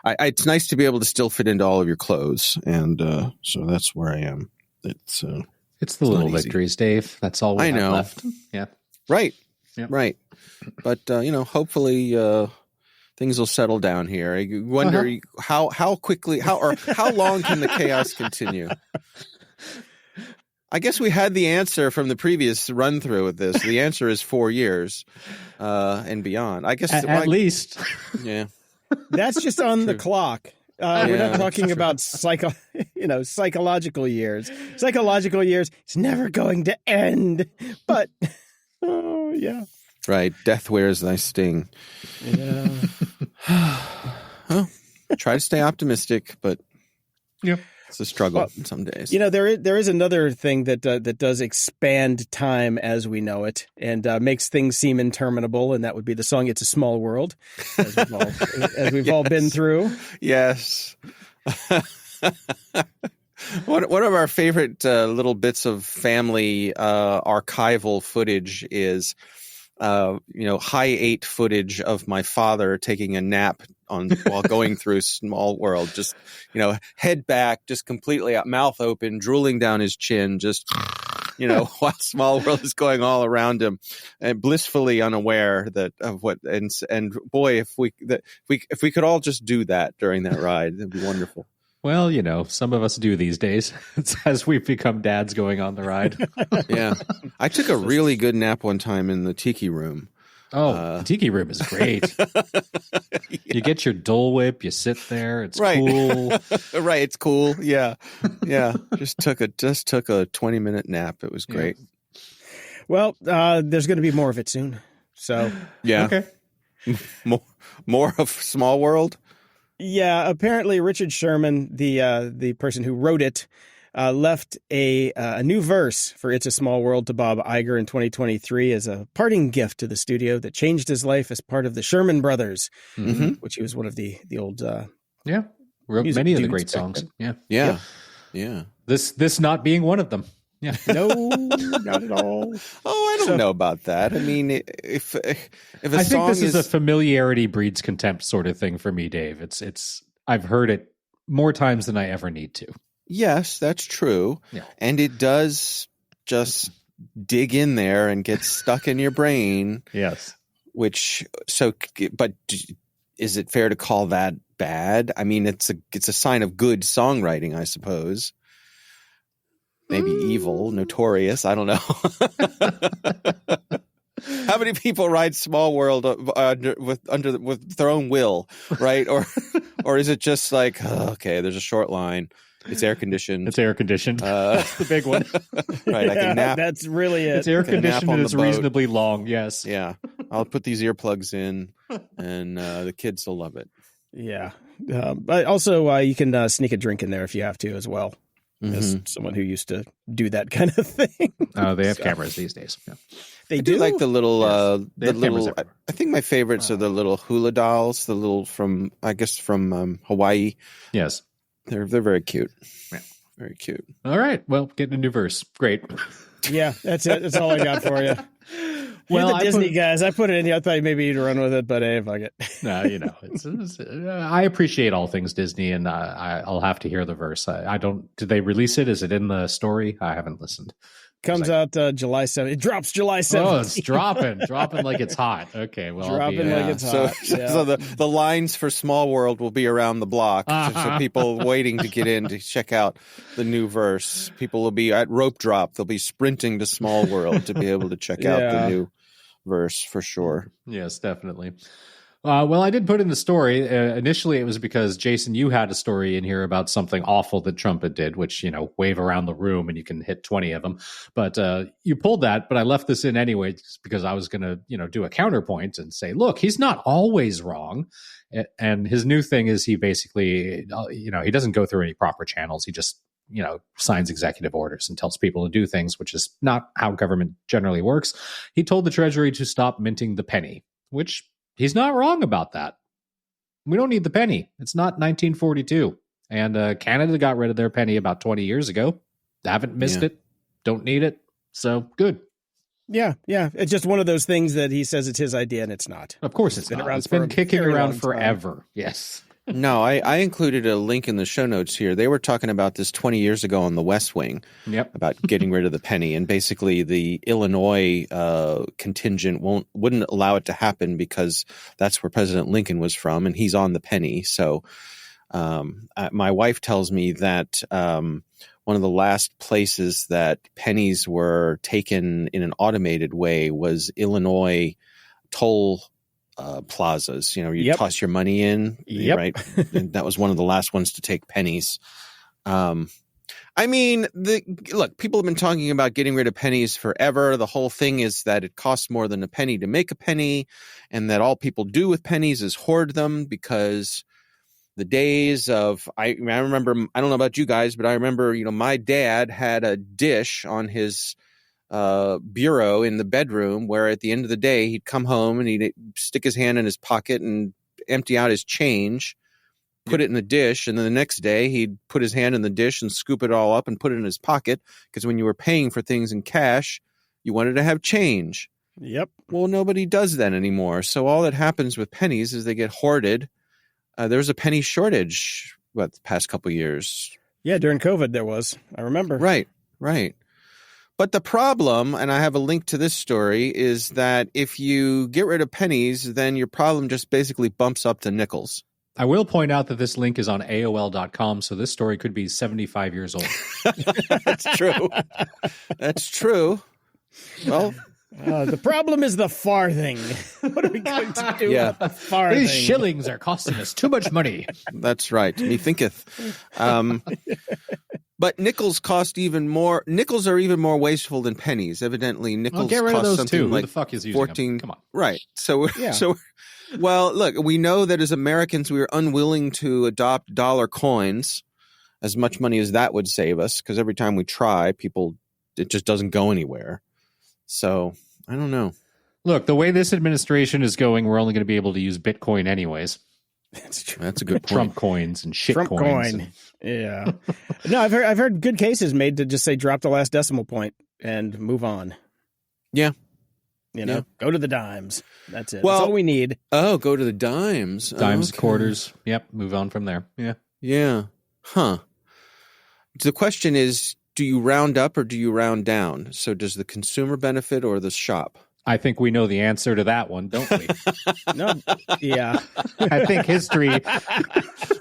It's nice to be able to still fit into all of your clothes, and so that's where I am. It's the little victories, Dave. That's all we have left. Yeah. Right. Yep. Right. But hopefully things will settle down here. I wonder how quickly, how long can the chaos continue? I guess we had the answer from the previous run through with this. The answer is 4 years and beyond. I guess at least. Yeah. That's just on the clock. We're not talking about psychological years. Psychological years, it's never going to end. But yeah. Right. Death wears thy sting. Yeah. Well, try to stay optimistic, but yep. It's a struggle some days. There is another thing that does expand time as we know it and makes things seem interminable, and that would be the song "It's a Small World," as we've all been through. Yes. One of our favorite little bits of family archival footage is high 8 footage of my father taking a nap while going through Small World, just, head back, just completely mouth open, drooling down his chin, just, while Small World is going all around him, and blissfully unaware of what, and boy, if we could all just do that during that ride, it'd be wonderful. Well, some of us do these days as we've become dads going on the ride. Yeah. I took a really good nap one time in the tiki room. Oh, the tiki room is great. Yeah. You get your Dole Whip, you sit there, it's cool. Right, it's cool. Yeah. Yeah. Just took a 20-minute nap. It was great. Yeah. Well, there's going to be more of it soon. So, yeah. Okay. More of Small World? Yeah, apparently Richard Sherman, the person who wrote it, left a new verse for "It's a Small World" to Bob Iger in 2023 as a parting gift to the studio that changed his life as part of the Sherman Brothers, which he was one of the old Wrote Music many of the dudes great back songs. then. Yeah. Yeah. This not being one of them. Yeah. No, not at all. Oh, I don't know about that. I mean, if a I song think this is a familiarity breeds contempt sort of thing for me, Dave. It's I've heard it more times than I ever need to. Yes, that's true. Yeah. And it does just dig in there and get stuck in your brain. Yes. But is it fair to call that bad? I mean, it's a sign of good songwriting, I suppose. Maybe evil, notorious. I don't know. How many people ride Small World with their own will, right? Or is it just like, okay, there's a short line. It's air conditioned. It's air conditioned. That's the big one. Right. I can nap. That's really it. It's air conditioned and it's reasonably long. Yes. Yeah. I'll put these earplugs in, and the kids will love it. Yeah. But also, you can sneak a drink in there if you have to as well. As someone who used to do that kind of thing. Oh, they have cameras these days. Yeah. They do like the little, Yes. I think my favorites are the little hula dolls, the little from Hawaii. Yes. They're very cute. Yeah. Very cute. All right. Well, getting a new verse. Great. Yeah, that's it. That's all I got for you. Well, You're the Disney guys. I put it in here. I thought maybe you'd run with it, but hey, fuck it. No, I appreciate all things Disney, and I'll have to hear the verse. I don't. Did they release it? Is it in the story? I haven't listened. Comes out July 7th. It drops July 7th. Oh, it's dropping like it's hot. Okay, well, dropping like it's hot. So the lines for Small World will be around the block. So people waiting to get in to check out the new verse. People will be at rope drop. They'll be sprinting to Small World to be able to check out the new verse for sure. Yes, definitely. Well, I did put in the story. Initially, it was because, Jason, you had a story in here about something awful that Trump did, which, wave around the room and you can hit 20 of them. But you pulled that, but I left this in anyway just because I was going to, do a counterpoint and say, look, he's not always wrong. And his new thing is he basically, he doesn't go through any proper channels. He just, signs executive orders and tells people to do things, which is not how government generally works. He told the Treasury to stop minting the penny, which... he's not wrong about that. We don't need the penny. It's not 1942. And Canada got rid of their penny about 20 years ago. Haven't missed it. Don't need it. So good. Yeah. It's just one of those things that he says it's his idea and it's not. Of course it's not. It's been kicking around forever. Yes. No, I included a link in the show notes here. They were talking about this 20 years ago on the West Wing. Yep. About getting rid of the penny, and basically the Illinois contingent wouldn't allow it to happen because that's where President Lincoln was from, and he's on the penny. So my wife tells me that one of the last places that pennies were taken in an automated way was Illinois toll plazas. You toss your money in, right? And that was one of the last ones to take pennies. I mean, look, people have been talking about getting rid of pennies forever. The whole thing is that it costs more than a penny to make a penny, and that all people do with pennies is hoard them because the days of, I remember, I don't know about you guys, but I remember, my dad had a dish on his bureau in the bedroom where at the end of the day he'd come home and he'd stick his hand in his pocket and empty out his change, put it in the dish, and then the next day he'd put his hand in the dish and scoop it all up and put it in his pocket, because when you were paying for things in cash you wanted to have change. Yep. Well, nobody does that anymore, so all that happens with pennies is they get hoarded. There was a penny shortage the past couple years. Yeah, during COVID there was. I remember. Right. But the problem, and I have a link to this story, is that if you get rid of pennies, then your problem just basically bumps up to nickels. I will point out that this link is on AOL.com, so this story could be 75 years old. That's true. That's true. Well, the problem is the farthing. What are we going to do with the farthing? These shillings are costing us too much money. That's right. Me thinketh. But nickels cost even more. Nickels are even more wasteful than pennies. Evidently, nickels get rid cost of those something too. like Who the fuck is using 14. Them? Come on. Right. Well, look, we know that as Americans, we are unwilling to adopt dollar coins, as much money as that would save us, because every time we try, it just doesn't go anywhere. So I don't know. Look, the way this administration is going, we're only going to be able to use Bitcoin anyways. That's true. That's a good point. Trump coins and shit Trump coins. coin. Yeah. No, I've heard good cases made to just say drop the last decimal point and move on. Yeah. Go to the dimes. That's it. Well, That's all we need. Oh, go to the dimes. Dimes, Okay. quarters. Yep. Move on from there. Yeah. Yeah. Huh. The question is, do you round up or do you round down? So does the consumer benefit or the shop? I think we know the answer to that one, don't we? No. Yeah. I think history.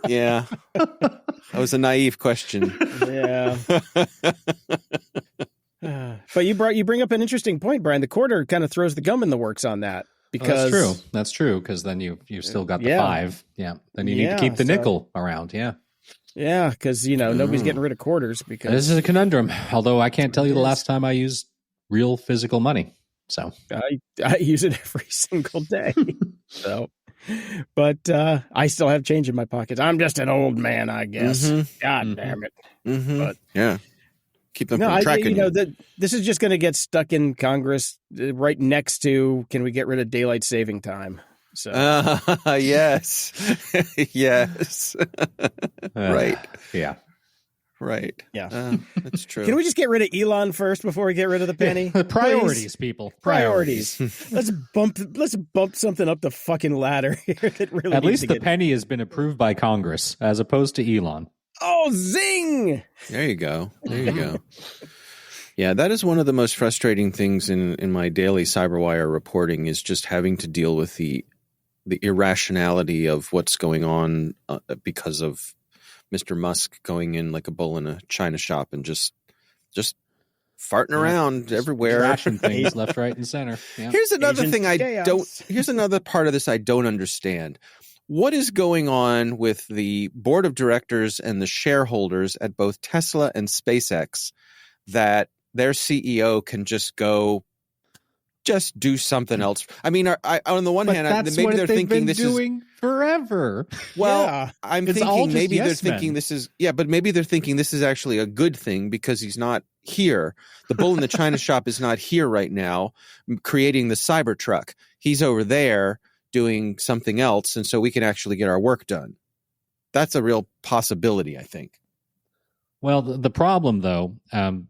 Yeah. That was a naive question. Yeah. But you bring up an interesting point, Brian. The quarter kind of throws the gum in the works on that because That's true. Because then you've still got the 5. Yeah. Then you need to keep the nickel around. Yeah. Yeah, because nobody's getting rid of quarters because This is a conundrum. Although I can't tell you the last time I used real physical money. So I use it every single day. So, but I still have change in my pockets. I'm just an old man, I guess. Mm-hmm. God damn it! Mm-hmm. But yeah, keep them from tracking. This is just going to get stuck in Congress right next to. Can we get rid of daylight saving time? So yes, yes, right, yeah. Right. Yeah. That's true. Can we just get rid of Elon first before we get rid of the penny? Yeah. Priorities, Please? people. Priorities. Let's bump something up the fucking ladder here. That really At least the get... penny has been approved by Congress as opposed to Elon. Oh, zing! There you go. There you go. Yeah, that is one of the most frustrating things in my daily Cyberwire reporting is just having to deal with the irrationality of what's going on because of Mr. Musk going in like a bull in a china shop and just farting around everywhere. Trashing things left, right, and center. Yeah. Here's another thing here's another part of this I don't understand. What is going on with the board of directors and the shareholders at both Tesla and SpaceX that their CEO can just go do something else? I mean, on the one hand, maybe they're thinking this is forever. Well, yeah. I'm thinking maybe they're thinking this is but maybe they're thinking this is actually a good thing because he's not here. The bull in the china shop is not here right now creating the Cybertruck. He's over there doing something else, and so we can actually get our work done. That's a real possibility, I think. Well, the problem, though,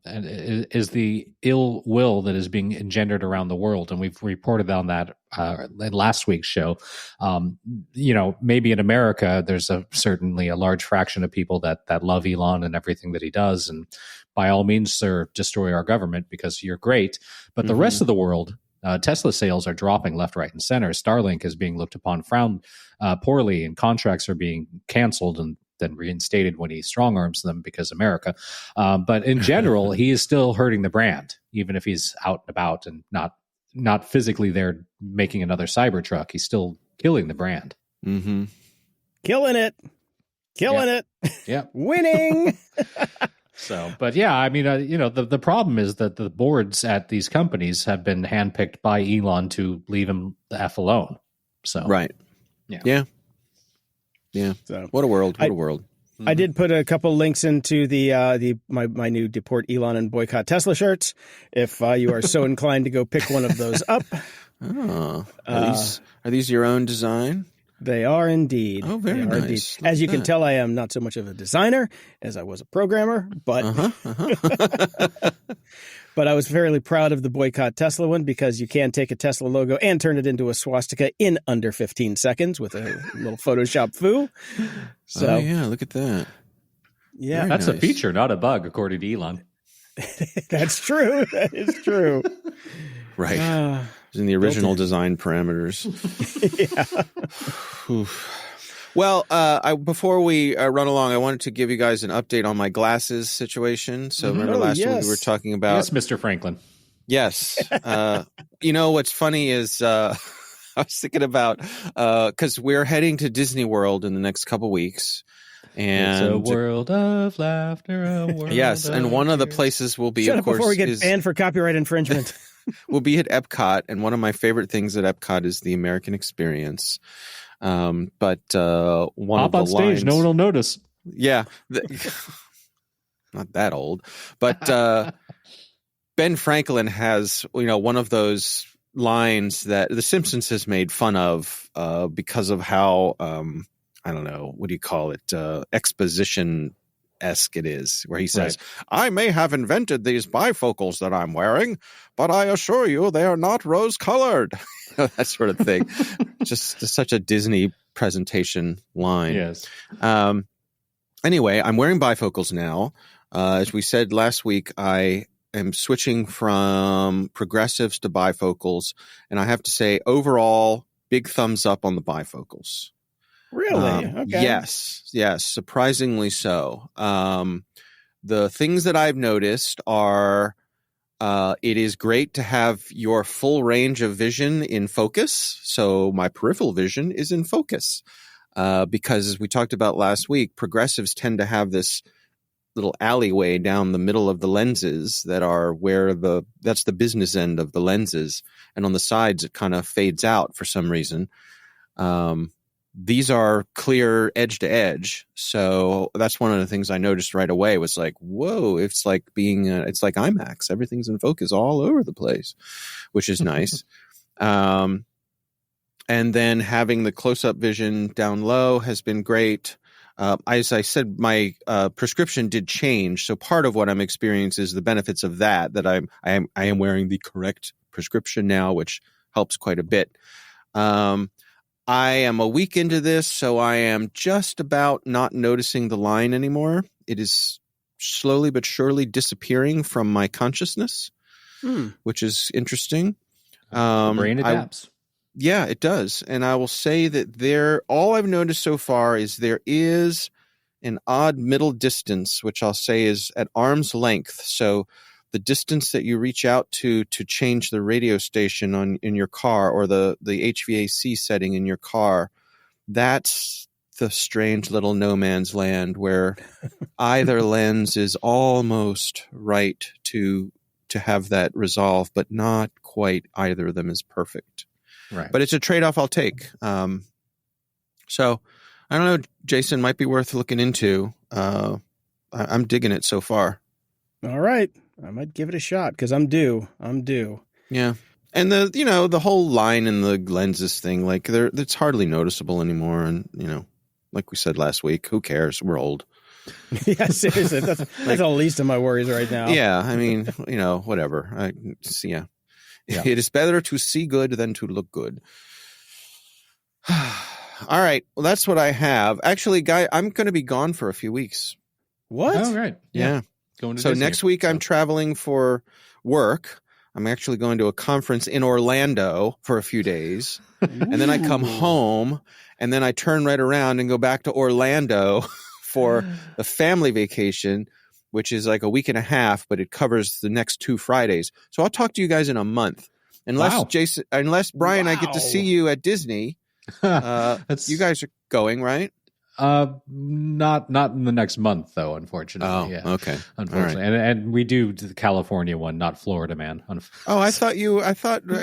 is the ill will that is being engendered around the world, and we've reported on that in last week's show. Maybe in America, there's certainly a large fraction of people that love Elon and everything that he does, and by all means, sir, destroy our government because you're great. But the rest of the world, Tesla sales are dropping left, right, and center. Starlink is being looked upon frowned poorly, and contracts are being canceled and then reinstated when he strong arms them because America. But in general, he is still hurting the brand, even if he's out and about and not physically there making another Cybertruck. He's still killing the brand. Mm-hmm. Killing it. Yeah. Winning. So, but yeah, I mean, the problem is that the boards at these companies have been handpicked by Elon to leave him the F alone. So, right. Yeah. So, what a world. I did put a couple links into my new Deport Elon and Boycott Tesla shirts. If you are so inclined to go pick one of those up. Oh, are these your own design? They are indeed. Oh, very nice. As you can tell, I am not so much of a designer as I was a programmer, but but I was fairly proud of the Boycott Tesla one because you can take a Tesla logo and turn it into a swastika in under 15 seconds with a little Photoshop foo. So, yeah, look at that. Yeah, very that's nice. a feature, not a bug, according to Elon. That's true. That is true. Right. In the original design parameters. Yeah. Well, before we run along, I wanted to give you guys an update on my glasses situation. So remember last week we were talking about... Yes, Mr. Franklin. Yes. What's funny is I was thinking about... because we're heading to Disney World in the next couple weeks. And it's a world of laughter, a world and one of the places will be, Shut of up course... before we get banned for copyright infringement. We'll be at Epcot, and one of my favorite things at Epcot is the American experience. But one Hop of on the stage, lines, no one will notice. Yeah, not that old, but Ben Franklin has one of those lines that The Simpsons has made fun of because of how I don't know, what do you call it? Exposition-esque it is, where he says, I may have invented these bifocals that I'm wearing, but I assure you they are not rose-colored. That sort of thing. just such a Disney presentation line. Yes. Anyway, I'm wearing bifocals now. As we said last week, I am switching from progressives to bifocals, and I have to say, overall, big thumbs up on the bifocals. Really? Okay. Yes, surprisingly so. The things that I've noticed are it is great to have your full range of vision in focus. So my peripheral vision is in focus because, as we talked about last week, progressives tend to have this little alleyway down the middle of the lenses that are where that's the business end of the lenses, and on the sides it kind of fades out for some reason. These are clear edge to edge, so that's one of the things I noticed right away. Was like, whoa! It's like it's like IMAX. Everything's in focus all over the place, which is nice. And then having the close-up vision down low has been great. As I said, my prescription did change, so part of what I'm experiencing is the benefits of that. That I am wearing the correct prescription now, which helps quite a bit. I am a week into this, so I am just about not noticing the line anymore. It is slowly but surely disappearing from my consciousness, which is interesting. The brain adapts. Yeah, it does. And I will say that all I've noticed so far is there is an odd middle distance, which I'll say is at arm's length. So the distance that you reach out to change the radio station in your car, or the HVAC setting in your car, that's the strange little no man's land where either lens is almost right to have that resolve, but not quite either of them is perfect. Right. But it's a trade-off I'll take. So I don't know, Jason, might be worth looking into. I'm digging it so far. All right. I might give it a shot because I'm due. Yeah. And the whole line in the lenses thing, like it's hardly noticeable anymore. And, like we said last week, who cares? We're old. Yeah, seriously. That's the least of my worries right now. Yeah. I mean, whatever. Yeah. It is better to see good than to look good. All right. Well, that's what I have. Actually, Guy, I'm going to be gone for a few weeks. What? Oh, right. Yeah. Going to so Disney. Next week I'm traveling for work. I'm actually going to a conference in Orlando for a few days. And then I come home, and then I turn right around and go back to Orlando for the family vacation, which is like a week and a half, but it covers the next 2 Fridays. So I'll talk to you guys in a month. Unless Brian, I get to see you at Disney. You guys are going, right? Not in the next month though, unfortunately. Oh, yeah. Okay. Unfortunately. Right. And we do the California one, not Florida, man. I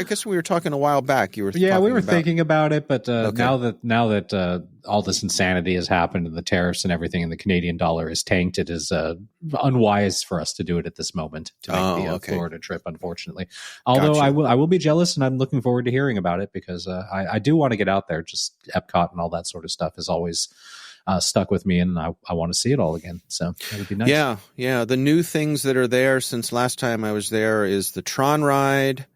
guess we were talking a while back. Thinking about it, but Okay. now that all this insanity has happened and the tariffs and everything and the Canadian dollar is tanked, it is unwise for us to do it at this moment to make the Florida trip, unfortunately. Although Gotcha. I will be jealous, and I'm looking forward to hearing about it because I do want to get out there. Just Epcot and all that sort of stuff is always stuck with me, and I want to see it all again. So that would be nice. Yeah. The new things that are there since last time I was there is the Tron ride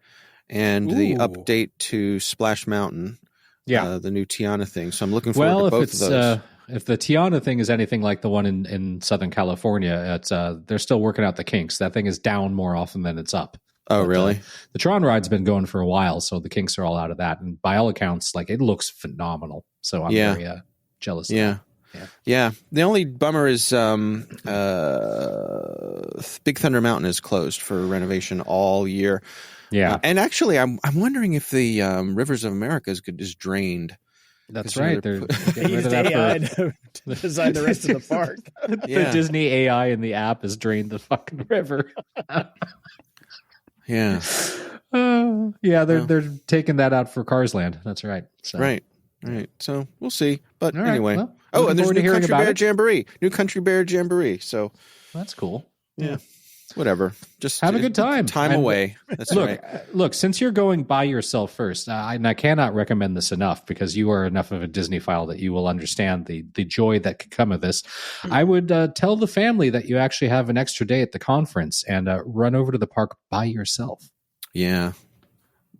and the update to Splash Mountain. Yeah, the new Tiana thing. So I'm looking forward to both of those. If the Tiana thing is anything like the one in Southern California, it's they're still working out the kinks. That thing is down more often than it's up. Oh, really? The Tron ride's been going for a while, so the kinks are all out of that. And by all accounts, like, it looks phenomenal. So I'm very jealous of that. Yeah. The only bummer is Big Thunder Mountain is closed for renovation all year. Yeah. And actually, I'm wondering if the Rivers of America is drained. That's right. They're getting rid of that to design the rest of the park. Yeah. The Disney AI in the app has drained the fucking river. Yeah. They're taking that out for Cars Land. That's right. So. Right. So we'll see. But All right, anyway. well, And there's forward to new hearing Country about Bear it. Jamboree. New Country Bear Jamboree. So That's cool. Yeah. whatever. Just have a good time. Time away. That's right. Look, since you're going by yourself first, and I cannot recommend this enough because you are enough of a Disney-phile that you will understand the joy that could come of this. I would tell the family that you actually have an extra day at the conference and run over to the park by yourself. Yeah.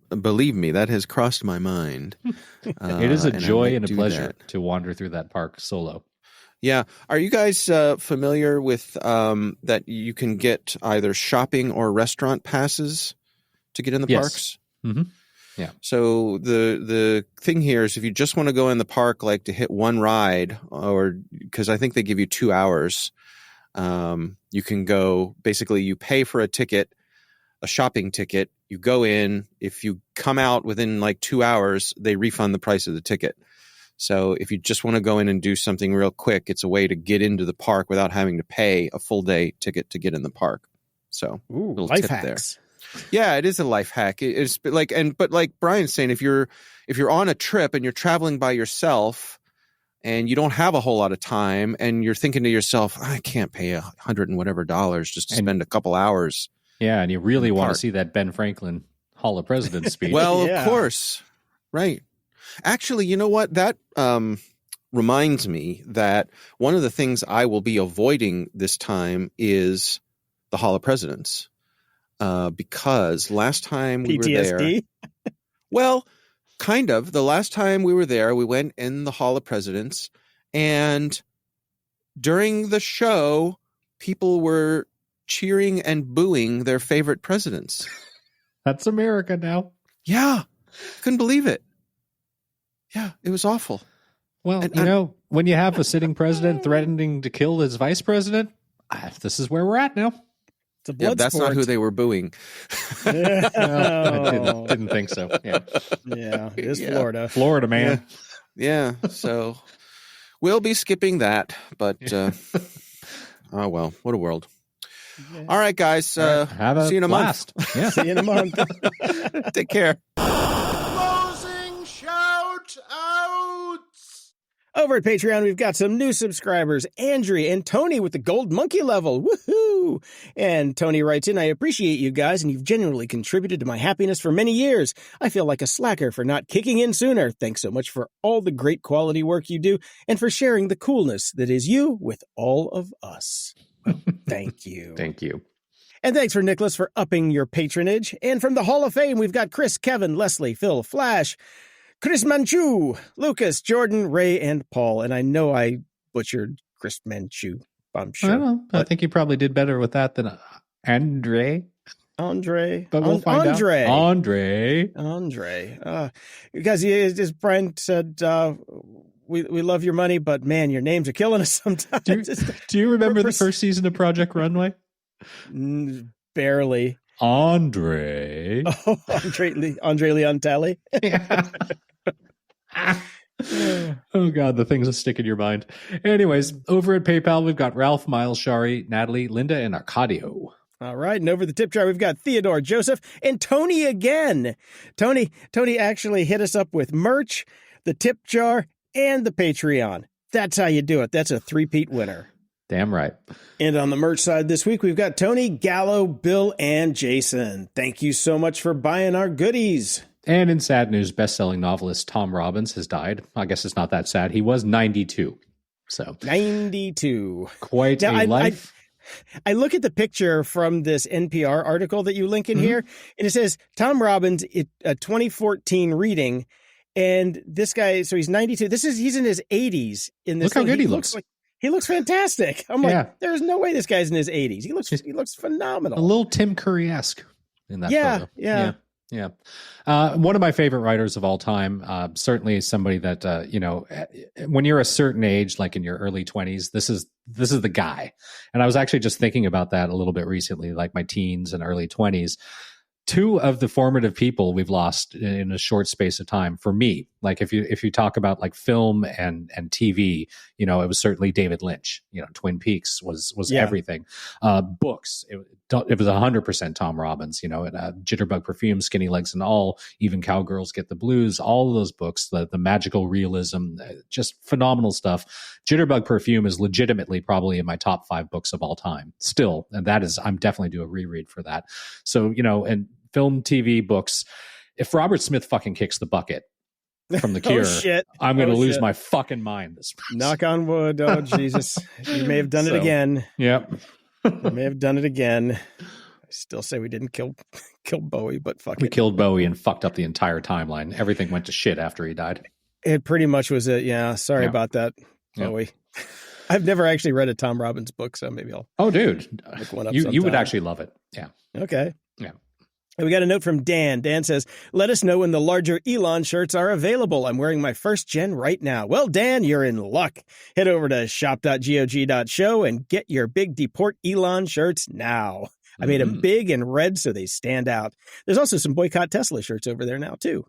Believe me, that has crossed my mind. It is a joy and a pleasure to wander through that park solo. Yeah. Are you guys familiar with that you can get either shopping or restaurant passes to get in the parks? Mm-hmm. Yeah. So the thing here is if you just want to go in the park, like to hit one ride, or because I think they give you 2 hours, you can go, basically you pay for a ticket, a shopping ticket. You go in. If you come out within like 2 hours, they refund the price of the ticket. So if you just want to go in and do something real quick, it's a way to get into the park without having to pay a full day ticket to get in the park. So little life tip hacks. there. Yeah, it is a life hack. It's like, but like Brian's saying, if you're on a trip and you're traveling by yourself and you don't have a whole lot of time and you're thinking to yourself, I can't pay $100 and whatever just to spend a couple hours. Yeah, and you really want to see that Ben Franklin Hall of Presidents speech. Well, of course. Right. Actually, you know what? That reminds me that one of the things I will be avoiding this time is the Hall of Presidents. Because last time we were there... Well, kind of. The last time we were there, we went in the Hall of Presidents, and during the show, people were cheering and booing their favorite presidents. That's America now. Yeah. Couldn't believe it. Yeah, it was awful. Well, when you have a sitting president threatening to kill his vice president, this is where we're at now. It's a blood that's sport. not who they were booing. No, I didn't think so. Yeah. Yeah, it is Florida. Florida, man. Yeah. So we'll be skipping that, but oh well, what a world. Yeah. All right, guys. Have a see you in a blast. month. Yeah. See you in a month. Take care. Closing shout outs. Over at Patreon, we've got some new subscribers, Andrea and Tony with the gold monkey level. Woohoo! And Tony writes in, I appreciate you guys, and you've genuinely contributed to my happiness for many years. I feel like a slacker for not kicking in sooner. Thanks so much for all the great quality work you do and for sharing the coolness that is you with all of us. Well, thank you. Thank you. And thanks for Nicholas for upping your patronage. And from the Hall of Fame, we've got Chris, Kevin, Leslie, Phil, Flash, Chris Manchu, Lucas, Jordan, Ray, and Paul. And I know I butchered Chris Manchu, I'm sure. I don't know. I think you probably did better with that than Andre. But we'll find out. Andre. Because as Brian said, we love your money, but man, your names are killing us sometimes. Do you remember the first season of Project Runway? Barely. Andre. Oh, Andre Leontali. Yeah. Oh God, the things that stick in your mind. Anyways, over at PayPal, we've got Ralph, Miles, Shari, Natalie, Linda, and Arcadio. All right, and over the tip jar, we've got Theodore, Joseph, and Tony again. Tony actually hit us up with merch, the tip jar, and the Patreon. That's how you do it. That's a three-peat winner. Damn right. And on the merch side this week, we've got Tony, Gallo, Bill, and Jason. Thank you so much for buying our goodies. And in sad news, best-selling novelist Tom Robbins has died. I guess it's not that sad. He was 92. So 92. Quite a life. I look at the picture from this NPR article that you link in here, and it says Tom Robbins, a 2014 reading, and this guy, so he's 92. He's in his 80s in this. Look how good he looks. He looks fantastic. I'm like, there's no way this guy's in his 80s. He looks phenomenal. A little Tim Curry-esque in that photo. Yeah. One of my favorite writers of all time, certainly somebody that, when you're a certain age, like in your early 20s, this is the guy. And I was actually just thinking about that a little bit recently, like my teens and early 20s. Two of the formative people we've lost in a short space of time for me. Like if you talk about like film and TV, You know, it was certainly David Lynch. You know, Twin Peaks was everything. Books, it was 100% Tom Robbins. You know, Jitterbug Perfume, Skinny Legs and All, even Cowgirls Get the Blues, all of those books, the magical realism, just phenomenal stuff. Jitterbug Perfume is legitimately probably in my top 5 books of all time still. And that is, I'm definitely do a reread for that. So, you know, and film, TV, books, if Robert Smith fucking kicks the bucket from The Cure, I'm going to lose my fucking mind. Knock on wood. Oh, Jesus. You may have done it again. Yep. You may have done it again. I still say we didn't kill Bowie, but fuck it. We killed Bowie and fucked up the entire timeline. Everything went to shit after he died. It pretty much was it. Yeah. Sorry about that, Bowie. I've never actually read a Tom Robbins book, so maybe I'll. Oh, dude. Look one up you would actually love it. Yeah. Okay. Yeah. We got a note from Dan. Dan says, let us know when the larger Elon shirts are available. I'm wearing my first gen right now. Well, Dan, you're in luck. Head over to shop.gog.show and get your big Deport Elon shirts now. I made them big and red so they stand out. There's also some Boycott Tesla shirts over there now, too.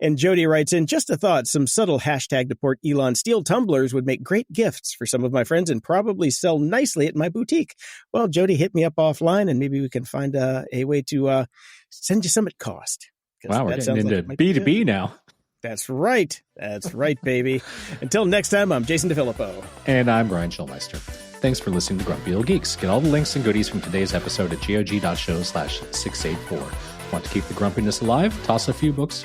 And Jody writes in, just a thought, some subtle hashtag Deport Elon steel tumblers would make great gifts for some of my friends and probably sell nicely at my boutique. Well, Jody, hit me up offline and maybe we can find a way to send you some at cost. Wow, we're getting into B2B now. That's right. That's right, baby. Until next time, I'm Jason DeFilippo. And I'm Brian Schulmeister. Thanks for listening to Grumpy Old Geeks. Get all the links and goodies from today's episode at gog.show/684. Want to keep the grumpiness alive? Toss a few books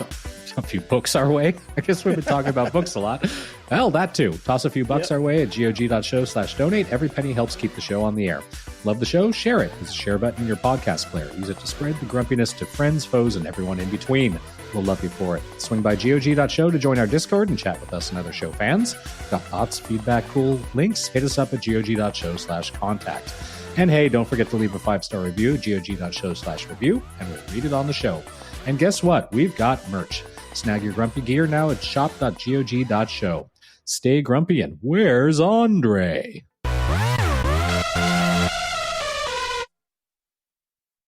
our way. I guess we've been talking about books a lot. Well, that too. Toss a few bucks our way at gog.show/donate. Every penny helps keep the show on the air. Love the show? Share it. There's a share button in your podcast player. Use it to spread the grumpiness to friends, foes, and everyone in between. We'll love you for it. Swing by gog.show to join our Discord and chat with us and other show fans. Got thoughts, feedback, cool links? Hit us up at gog.show/contact. And hey, don't forget to leave a 5-star review at gog.show/review, and we'll read it on the show. And guess what? We've got merch. Snag your grumpy gear now at shop.gog.show. Stay grumpy, and where's Andre?